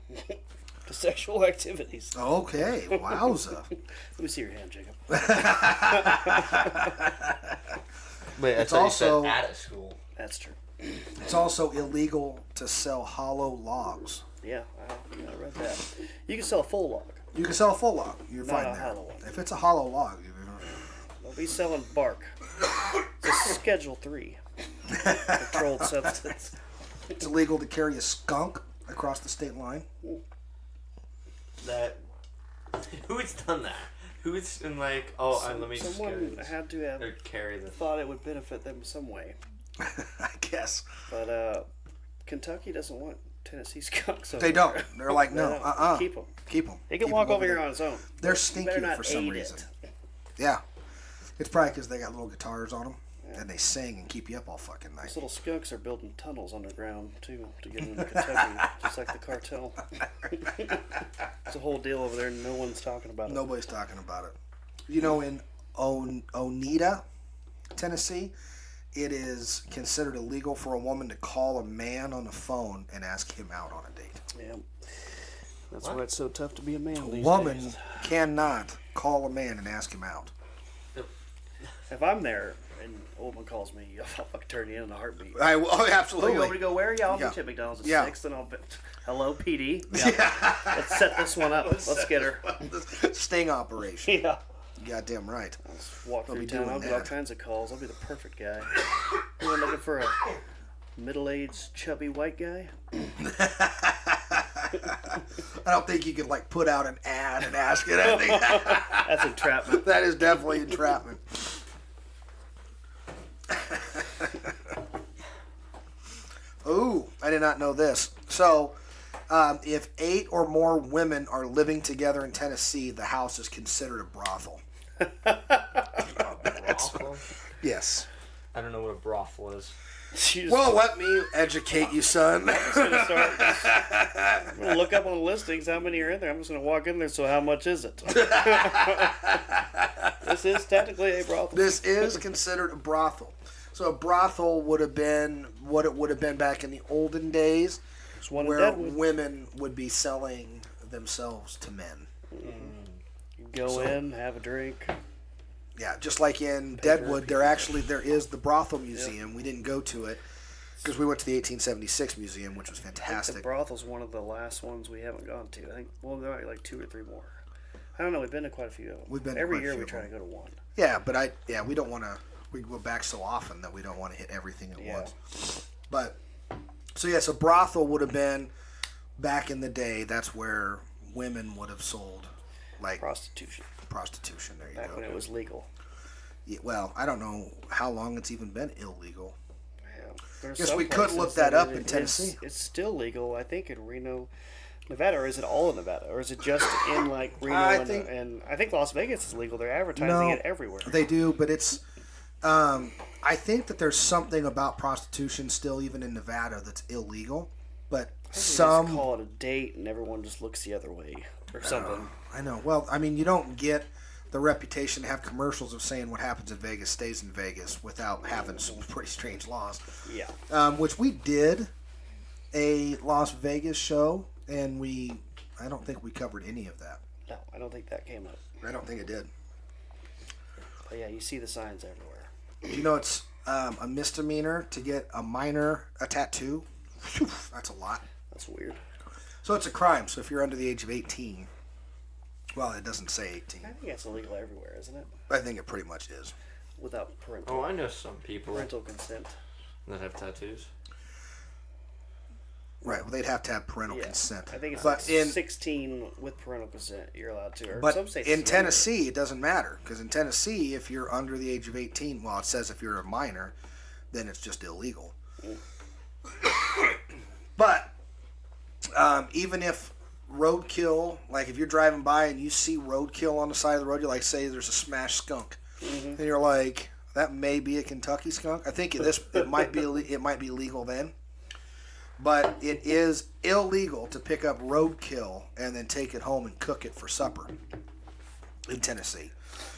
to sexual activities. Okay, wowza. Let me see your hand, Jacob. Wait, It's also at a school. That's true. It's also illegal to sell hollow logs. Yeah, I read that. You can sell a full log. You can sell a full log. You're Not fine a there. hollow one. If it's a hollow log, They'll be selling bark. It's a Schedule 3 controlled substance. it's illegal to carry a skunk across the state line. Who's done that? Who's been like, let me just Someone had to have carry the thought it would benefit them some way. I guess. But Kentucky doesn't want Tennessee skunks over They don't. there. They're like, no, Keep them. Keep them. He can walk over here on his own. They're You stinky better not for some aid reason. it. Yeah. It's probably because they got little guitars on them, and they sing and keep you up all fucking night. Those little skunks are building tunnels underground, too, to get into Kentucky, just like the cartel. It's a whole deal over there, and no one's talking about it. Nobody's talking about it. You know, in Oneida, Tennessee, it is considered illegal for a woman to call a man on the phone and ask him out on a date. Yeah. That's What? why it's so tough to be a man A these woman days. cannot call a man and ask him out. If I'm there and a woman calls me, I'll fucking turn you in a heartbeat. Oh, Oh, absolutely. you want me to go where? Yeah, I'll Yeah. meet you at McDonald's at Yeah. 6, and I'll be, hello, PD. Yeah. Let's set this one up. Let's get her. Sting operation. Yeah. Goddamn right. Walk I'll through be town. doing I'll get all that. kinds of calls. I'll be the perfect guy. You're looking for a middle-aged, chubby white guy? I don't think you could like put out an ad and ask it. I think That's entrapment. that is definitely entrapment. Ooh, I did not know this. So, if 8 or more women are living together in Tennessee, the house is considered a brothel. Brothel? Yes. I don't know what a brothel is. She just, Well, let me educate you, son. I'm gonna look up on the listings how many are in there. I'm just gonna walk in there. So how much is it? This is technically a brothel. This is considered a brothel. So a brothel would have been what it would have been back in the olden days, There's one in where Deadwood. women would be selling themselves to men. You go in, have a drink. Yeah, just like in Deadwood, there is the brothel museum. We didn't go to it because we went to the 1876 museum, which was The fantastic. brothel's one of the last ones we haven't gone to. I think there are like 2 or 3 more. I don't know. We've been to quite a few of them. We've been to every quite a year. few We of try to them. go to one. Yeah, but we don't want to. We go back so often that we don't want to hit everything at Yeah. once. But so a brothel would have been back in the day. That's where women would have sold like Prostitution. prostitution. There you Back go. when it was legal. Yeah, well, I don't know how long it's even been illegal. Yeah. There's Guess some we could places look that up in it's- Tennessee. It's still legal, I think, in Reno, Nevada, or is it all in Nevada, or is it just in like Reno and I think Las Vegas is legal. They're advertising it everywhere. They do, but it's. I think that there's something about prostitution still even in Nevada that's illegal, but They some. just call it a date, and everyone just looks the other way or something. I know. Well, I mean, you don't get the reputation to have commercials of saying what happens in Vegas stays in Vegas without having some pretty strange laws. Yeah. Which we did a Las Vegas show, and I don't think we covered any of that. No, I don't think that came up. I don't think it did. But yeah, you see the signs everywhere. Do you know it's a misdemeanor to get a tattoo? Phew, that's a lot. That's weird. So it's a crime. So if you're under the age of 18, well, it doesn't say 18. I think that's illegal everywhere, isn't it? I think it pretty much is. Without parental Oh, I know some people consent. that have tattoos. Right. Well, they'd have to have parental Yeah. consent. I think it's but like 16 with parental consent. You're allowed to. Or But some states in it's regular. Tennessee, it doesn't matter because in Tennessee, if you're under the age of 18, well, it says if you're a minor, then it's just illegal. But even if roadkill, like if you're driving by and you see roadkill on the side of the road, you like say there's a smashed skunk, and you're like, that may be a Kentucky skunk. I think it might be legal then. But it is illegal to pick up roadkill and then take it home and cook it for supper in Tennessee.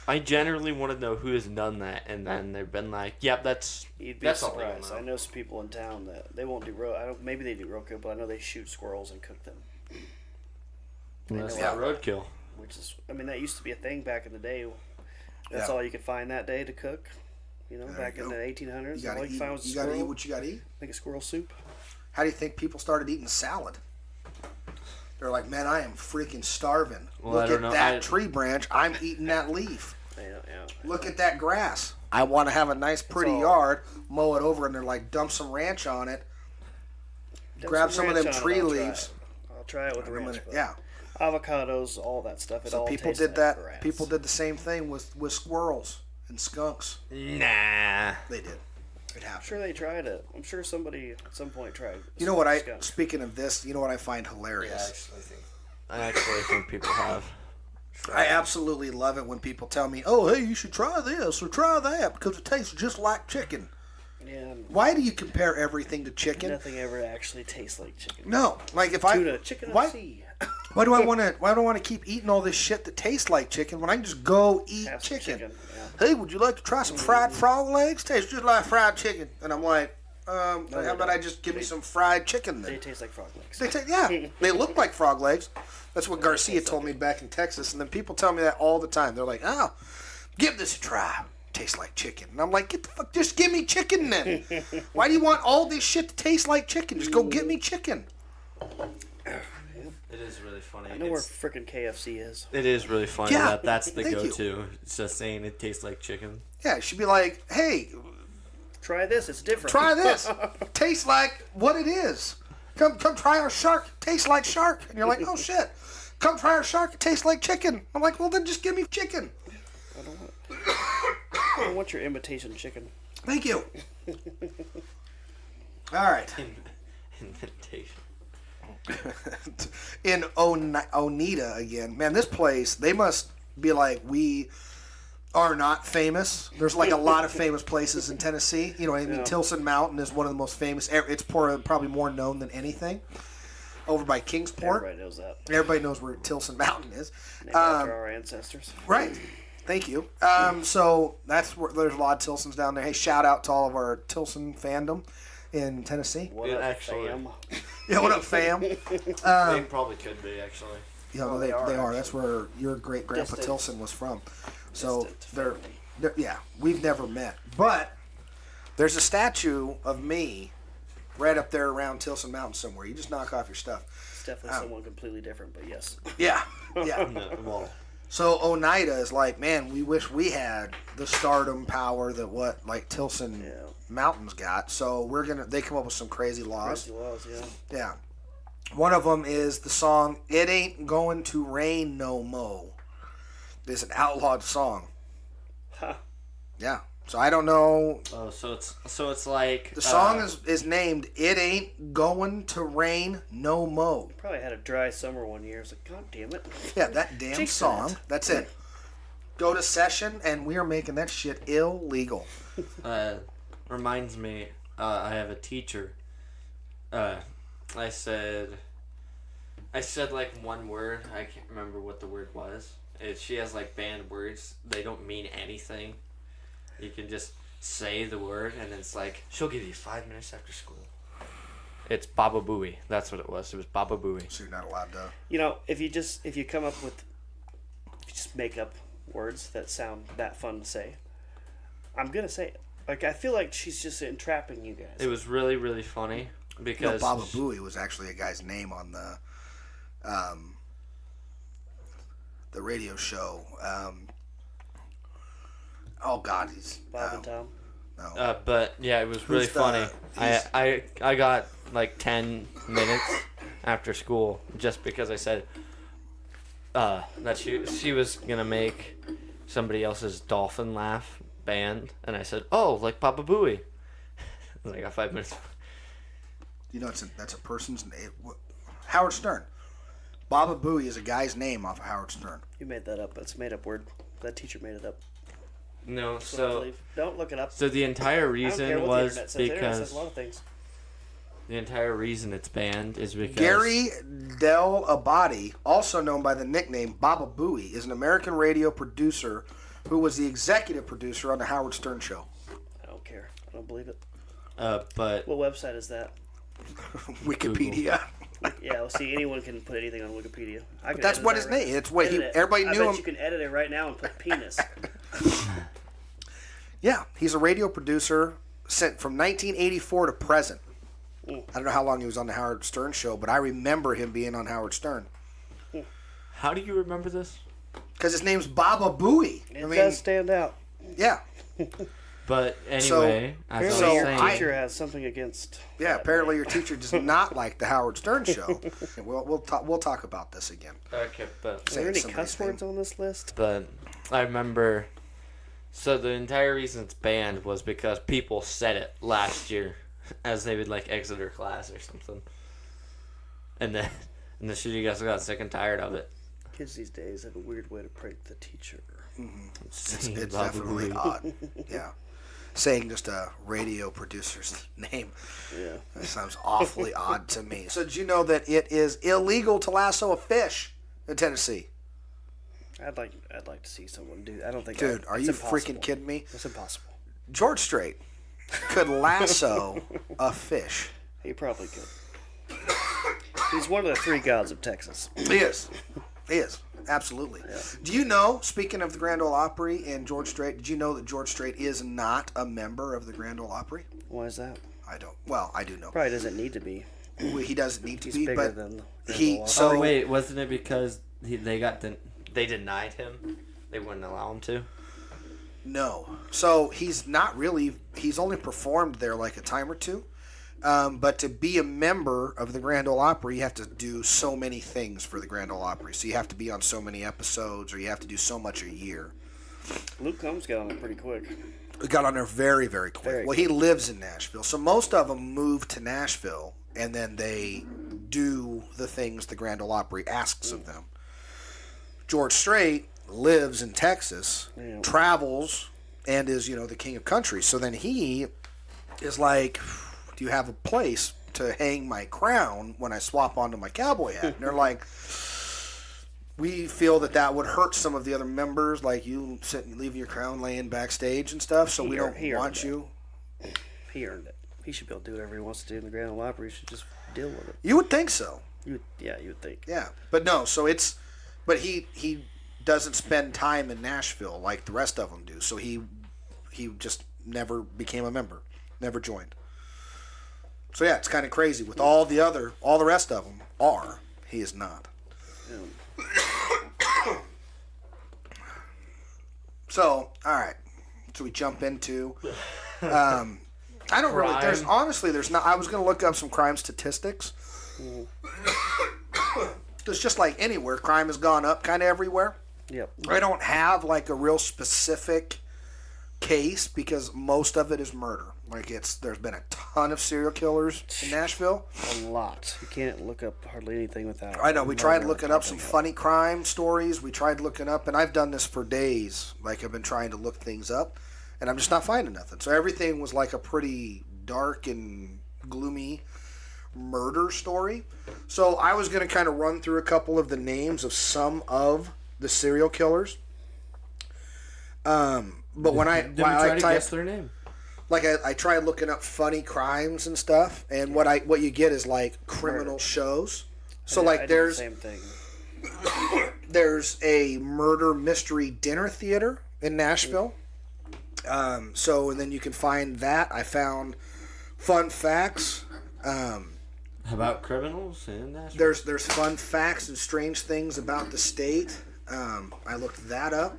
I generally want to know who has done that, and then they've been like, "Yep, that's You'd be that's all I surprised. know." I know some people in town that they won't do maybe they do roadkill, but I know they shoot squirrels and cook them. That's know not roadkill. Which is, I mean, that used to be a thing back in the day. That's Yeah. all you could find that day to cook. You know, back you in go. the 1800s, You all gotta you could eat. find was a You gotta eat squirrel. what you gotta eat. Like a squirrel soup. How do you think people started eating salad? They're like, man, I am freaking starving. Well, I Look don't at know. that tree branch. I'm eating that leaf. Yeah. Look at that grass. I want to have a nice, pretty all- yard. Mow it over, and they're like, dump some ranch on it. Dump Grab some of ranch them on it, tree I'll try leaves. it. I'll try it with I'm gonna- ranch. But yeah. Avocados, all that stuff. It So all people tastes did like that. grass. People did the same thing with squirrels and skunks. Nah. They did. It happened. I'm sure they tried it. I'm sure somebody at some point tried. You know what skunk. speaking of this, you know what I find hilarious? I actually think people have. I absolutely love it when people tell me, "Oh, hey, you should try this or try that because it tastes just like chicken." Yeah, Why do you compare everything to chicken? nothing ever actually tastes like chicken. No, like if Tuna, chicken of why, the sea. why do I want to? Why do I want to keep eating all this shit that tastes like chicken when I can just go eat Have some chicken? chicken, yeah. Hey, would you like to try some fried frog legs? Tastes just like fried chicken. And I'm like, How they about don't. I just give me some fried chicken then? They taste like frog legs. They look like frog legs. That's what Garcia told me back in Texas. And then people tell me that all the time. They're like, oh, give this a try. Tastes like chicken. And I'm like, get the fuck, just give me chicken then. Why do you want all this shit to taste like chicken? Just go get me chicken. It is really funny. I know where frickin' KFC is. It is really funny Yeah, that's the thank you. go-to. It's just saying it tastes like chicken. Yeah, it should be like, hey, Try this. It's different. try this. Tastes like what it is. Come try our shark. Tastes like shark. And you're like, oh shit. Come try our shark. It tastes like chicken. I'm like, well then just give me chicken. I don't want your imitation chicken. Thank you. All right. Invitation. In Oneida again. Man, this place, they must be like, we are not famous. There's like a lot of famous places in Tennessee. You know, I mean, Yeah. Tilson Mountain is one of the most famous. It's probably more known than anything. Over by Kingsport. Everybody knows that. Everybody knows where Tilson Mountain is. Named after our ancestors. Right. Thank you. So that's where there's a lot of Tilsons down there. Hey, shout out to all of our Tilson fandom in Tennessee. What Yeah, up, actually. fam? Yeah, what up, fam? They probably could be, actually. Yeah, well, they they are, are. actually. That's where your great grandpa Distant. Tilson was from. So Distant they're yeah, we've never met, but there's a statue of me right up there around Tilson Mountain somewhere. You just knock off your stuff. It's definitely someone completely different, but yes. Yeah, yeah. No, well, So Oneida is like, man, we wish we had the stardom power that what like Tilson Yeah. Mountains got. So they come up with some crazy laws. Crazy laws, yeah. Yeah. One of them is the song "It Ain't Going to Rain No Mo." It's an outlawed song. Huh. Yeah. So I don't know. oh, so it's like The song is named "It Ain't Going to Rain No Mo." Probably had a dry summer one year. I was like, God damn it. Yeah, that damn Jinx song. that. That's it. Go to session, and we are making that shit illegal. reminds me. I have a teacher. I said like one word. I can't remember what the word was. She has like banned words. They don't mean anything. You can just say the word, and it's like she'll give you 5 minutes after school. It's Baba Booey. That's what it was. It was Baba Booey. So you're not allowed to. You know, if you just make up words that sound that fun to say, I'm gonna say it. Like, I feel like she's just entrapping you guys. It was really, really funny No, because Baba Booey was actually a guy's name on the radio show. Oh God, he's Bob and Tom. no. but yeah, it was really Who's the- funny. he's- I got like 10 minutes after school just because I said that she was gonna make somebody else's dolphin laugh band, and I said, oh, like Baba Booey. And I got 5 minutes. You know, that's a person's name. Howard Stern. Baba Booey is a guy's name off of Howard Stern. You made that up. That's a made up word. That teacher made it up. No, That's what I so believe. Don't look it up. so the entire I don't care reason what was the internet says. The internet says because a lot of things. the entire reason it's banned is because Gary Del Abadi, also known by the nickname Baba Booey, is an American radio producer who was the executive producer on the Howard Stern Show. I don't care. I don't believe it. but What website is that? Wikipedia. Yeah, well, see, anyone can put anything on Wikipedia. I can That's edit what that his right- name. It's what he. edit it. Everybody I knew bet him. you can edit it right now and put penis. Yeah, he's a radio producer sent from 1984 to present. I don't know how long he was on the Howard Stern Show, but I remember him being on Howard Stern how do you remember this? because his name's Baba Booey. It does stand out. Yeah, But anyway, as I Apparently, was your saying, teacher has something against. yeah. that, Apparently, right? your teacher does not like the Howard Stern Show. And we'll talk about this again. okay, but Are there any somebody's cuss name. words on this list? But I remember. So the entire reason it's banned was because people said it last year, as they would like exit their class or something, and then she just got sick and tired of it. Kids these days have a weird way to prank the teacher. It's definitely odd. Yeah, saying just a radio producer's name. Yeah. That sounds awfully odd to me. So did you know that it is illegal to lasso a fish in Tennessee? I'd like to see someone do. I don't think. Dude, are it's you impossible. freaking kidding me? It's impossible. George Strait could lasso a fish? He probably could. He's one of the 3 gods of Texas. He is. He is. Absolutely. Yeah. Do you know, speaking of the Grand Ole Opry and George Strait, did you know that George Strait is not a member of the Grand Ole Opry? Why is that? I don't. Well, I do know. Probably doesn't need to be. He doesn't need to He's be, bigger but than he. So wait, wasn't it because They denied him. They wouldn't allow him to. no. So he's not really. He's only performed there like a time or two. But to be a member of the Grand Ole Opry, you have to do so many things for the Grand Ole Opry. So you have to be on so many episodes, or you have to do so much a year. Luke Combs got on it pretty quick. We got on there very, very quick. Very well, he lives in Nashville, so most of them move to Nashville, and then they do the things the Grand Ole Opry asks of them. George Strait lives in Texas, travels, and is, the king of country. So then he is like, do you have a place to hang my crown when I swap onto my cowboy hat? And they're like, we feel that would hurt some of the other members, like you leaving your crown laying backstage and stuff, so we don't want you. He earned it. He should be able to do whatever he wants to do in the Grand Ole Opry. He should just deal with it. You would think so. You would think. Yeah, but no, but he doesn't spend time in Nashville like the rest of them do, so he just never became a member, never joined. So yeah, it's kind of crazy. With all the rest of them he is not. So, all right. So we jump into. I don't really. There's not. I was going to look up some crime statistics. It's just like anywhere, crime has gone up kind of everywhere. Yep. I don't have like a real specific case because most of it is murder. Like there's been a ton of serial killers in Nashville. A lot. You can't look up hardly anything without. I know. We tried looking up some funny crime stories. We tried looking up, and I've done this for days. Like I've been trying to look things up, and I'm just not finding nothing. So everything was like a pretty dark and gloomy murder story. So I was going to kind of run through a couple of the names of some of the serial killers. But when I try to guess their name? Like I tried looking up funny crimes and stuff, and what you get is like criminal shows. So like there's the same thing. There's a murder mystery dinner theater in Nashville. So and then you can find that. I found fun facts. How about criminals in Nashville? There's fun facts and strange things about the state. I looked that up.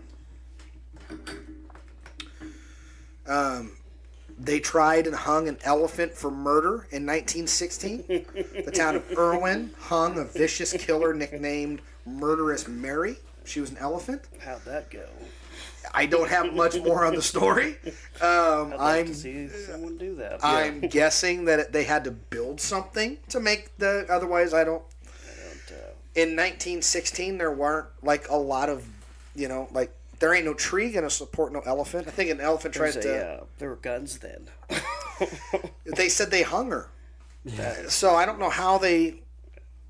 They tried and hung an elephant for murder in 1916. The town of Irwin hung a vicious killer nicknamed Murderous Mary. She was an elephant. How'd that go? I don't have much more on the story. I'd like to see someone do that. I'm guessing that they had to build something to make otherwise I don't. In 1916, there weren't like a lot of, like there ain't no tree gonna support no elephant. I think an elephant tries to. Yeah, there were guns then. They said they hung her. So I don't know how they.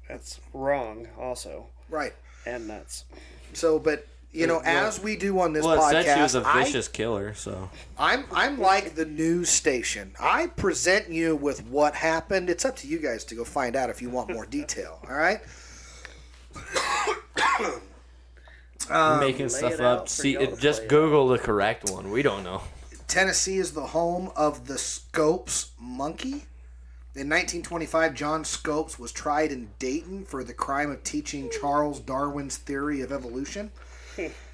That's wrong, also. Right. And nuts. So, but as we do on this it podcast, said she was a vicious killer. So I'm like the news station. I present you with what happened. It's up to you guys to go find out if you want more detail. All right. Making stuff up. Just Google the correct one. We don't know. Tennessee is the home of the Scopes monkey. In 1925, John Scopes was tried in Dayton for the crime of teaching Charles Darwin's theory of evolution.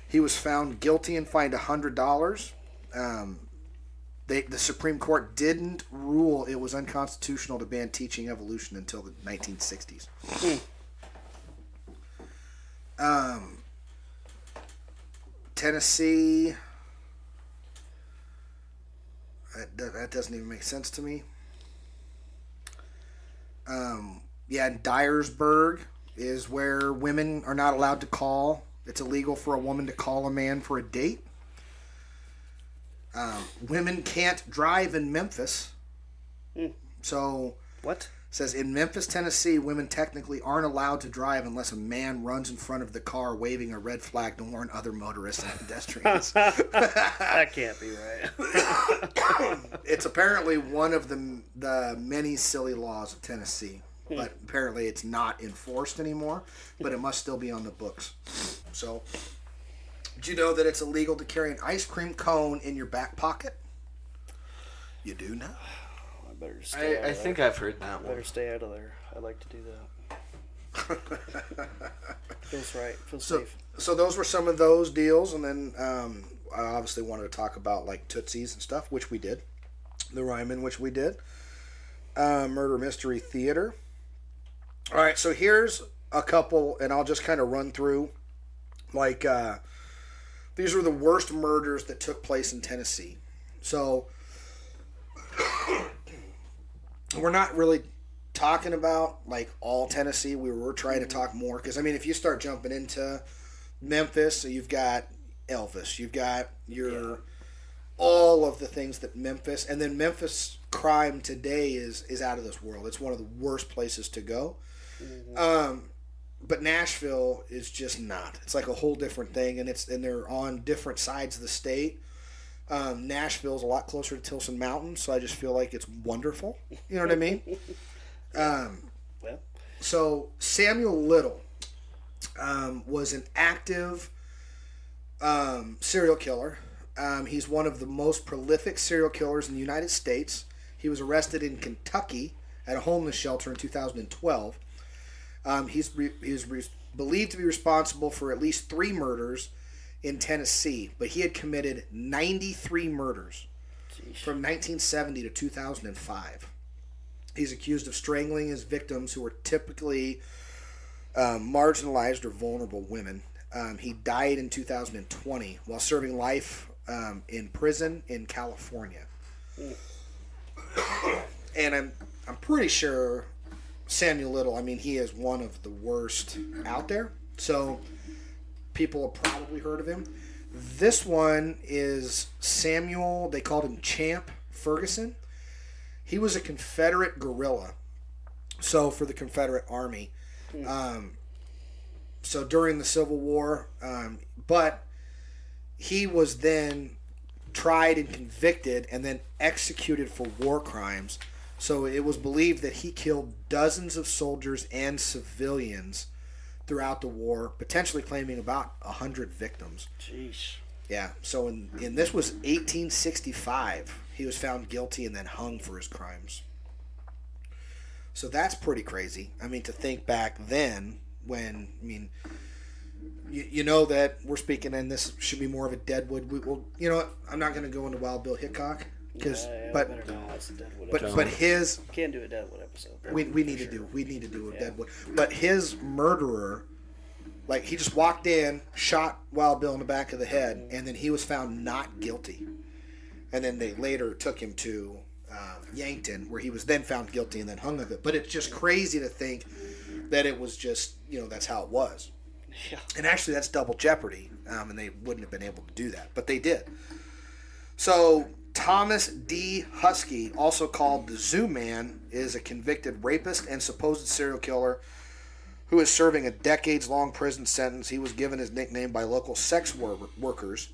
He was found guilty and fined $100. The Supreme Court didn't rule it was unconstitutional to ban teaching evolution until the 1960s. Tennessee. That doesn't even make sense to me. In Dyersburg is where women are not allowed to call. It's illegal for a woman to call a man for a date. Women can't drive in Memphis. So What? says, in Memphis, Tennessee, women technically aren't allowed to drive unless a man runs in front of the car waving a red flag to warn other motorists and pedestrians. That can't be right. It's apparently one of the many silly laws of Tennessee. But apparently it's not enforced anymore, but it must still be on the books. So, did you know that it's illegal to carry an ice cream cone in your back pocket? You do now? I better stay out I of think there. I've heard that one. Better stay out of there. I like to do that. Feels right. Feels safe. So those were some of those deals, and then I obviously wanted to talk about like Tootsies and stuff, which we did. The Ryman, which we did. Murder Mystery Theater. All right, so here's a couple, and I'll just kind of run through. Like, these were the worst murders that took place in Tennessee. So, we're not really talking about, like, all Tennessee. We were trying to talk more. Because, I mean, if you start jumping into Memphis, so you've got Elvis. You've got your... all of the things that Memphis... And then Memphis crime today is out of this world. It's one of the worst places to go. Mm-hmm. But Nashville is just not. It's like a whole different thing, and they're on different sides of the state. Nashville's a lot closer to Tilson Mountain, so I just feel like it's wonderful. You know what I mean? So Samuel Little was an active serial killer. He's one of the most prolific serial killers in the United States. He was arrested in Kentucky at a homeless shelter in 2012. He's believed to be responsible for at least 3 murders in Tennessee, but he had committed 93 murders from 1970 to 2005. He's accused of strangling his victims, who were typically marginalized or vulnerable women. He died in 2020 while serving life in prison in California. And I'm pretty sure Samuel Little, I mean, he is one of the worst out there. So people have probably heard of him. This one is Samuel, they called him Champ Ferguson. He was a Confederate guerrilla. So for the Confederate Army. So during the Civil War, but he was then tried and convicted and then executed for war crimes. So it was believed that he killed dozens of soldiers and civilians throughout the war, potentially claiming about 100 victims. Jeez. Yeah, so in this was 1865. He was found guilty and then hung for his crimes. So that's pretty crazy. I mean, to think back then when, I mean, you know that we're speaking, and this should be more of a Deadwood. You know what? I'm not going to go into Wild Bill Hickok. But his can't do a Deadwood episode. We need to do a Deadwood. But his murderer, like, he just walked in, shot Wild Bill in the back of the head, and then he was found not guilty. And then they later took him to Yankton, where he was then found guilty and then hung of it. But it's just crazy to think that it was just, you know, that's how it was. Yeah. And actually, that's double jeopardy, and they wouldn't have been able to do that, but they did. So Thomas D. Husky, also called the Zoo Man, is a convicted rapist and supposed serial killer who is serving a decades-long prison sentence. He was given his nickname by local sex workers,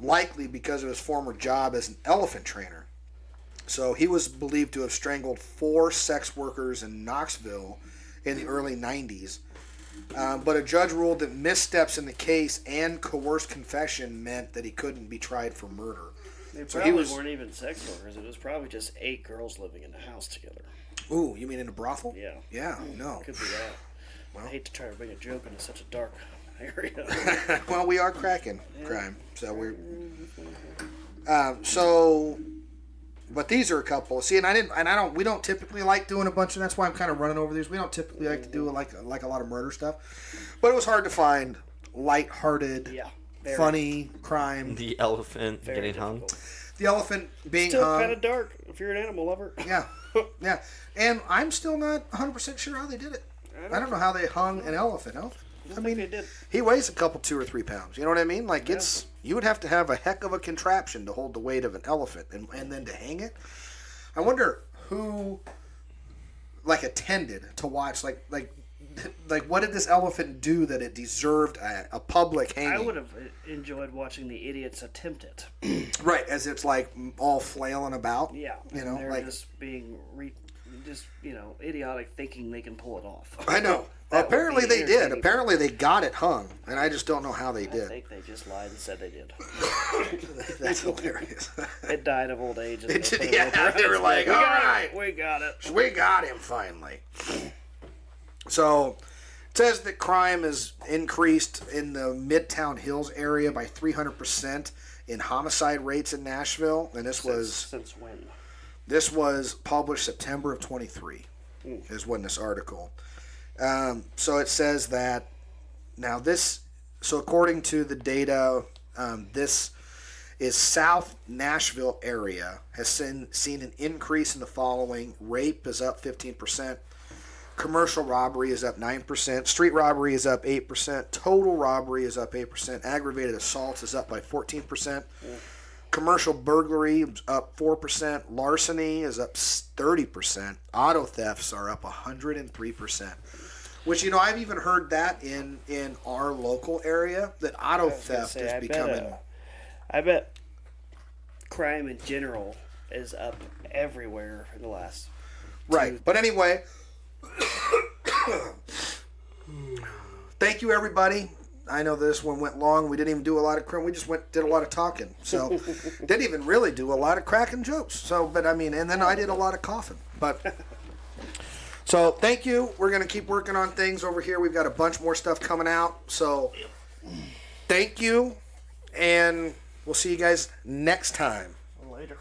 likely because of his former job as an elephant trainer. So he was believed to have strangled 4 sex workers in Knoxville in the early 90s. But a judge ruled that missteps in the case and coerced confession meant that he couldn't be tried for murder. They probably weren't even sex workers. It was probably just 8 girls living in a house together. Ooh, you mean in a brothel? Yeah. Yeah, no. Could be that. Well, I hate to try to bring a joke into such a dark area. Well, we are cracking crime, so we're... But these are a couple. See, we don't typically like doing a bunch, and that's why I'm kind of running over these. We don't typically like to do like a lot of murder stuff, but it was hard to find lighthearted, funny crime. The elephant getting hung. The elephant being still hung. Kind of dark if you're an animal lover. Yeah, yeah. And I'm still not 100% sure how they did it. I don't know how they hung an elephant. I mean, they did. He weighs a couple 2 or 3 pounds. You know what I mean? Like you would have to have a heck of a contraption to hold the weight of an elephant and then to hang it. I wonder who like attended to watch like what did this elephant do that it deserved a public hanging? I would have enjoyed watching the idiots attempt it. Right, as it's like all flailing about. Yeah, you know, they're like just being idiotic, thinking they can pull it off. I know. That would Apparently be they did. entertaining. Apparently they got it hung, and I just don't know how they I did. think they just lied and said they did. That's hilarious. It died of old age. And It they did- put it yeah, over they were us. like, we "All got right." it. We got it. We got him finally. So, it says that crime is increased in the Midtown Hills area by 300% in homicide rates in Nashville, and Since when? this was published September of 23. Is when this article. So it says that now this. So according to the data, this is South Nashville area has seen an increase in the following: rape is up 15%, commercial robbery is up 9%, street robbery is up 8%, total robbery is up 8%, aggravated assault is up by 14%. Commercial burglary is up 4%. Larceny is up 30%. Auto thefts are up 103%. Which, I've even heard that in our local area, that auto theft is becoming... I bet crime in general is up everywhere in the last... Right. But anyway, thank you, everybody. I know this one went long. We didn't even do a lot of crime. We just did a lot of talking. So, didn't even really do a lot of cracking jokes. So, but I mean, and then I did a lot of coughing. But, so thank you. We're going to keep working on things over here. We've got a bunch more stuff coming out. So, thank you. And we'll see you guys next time. Later.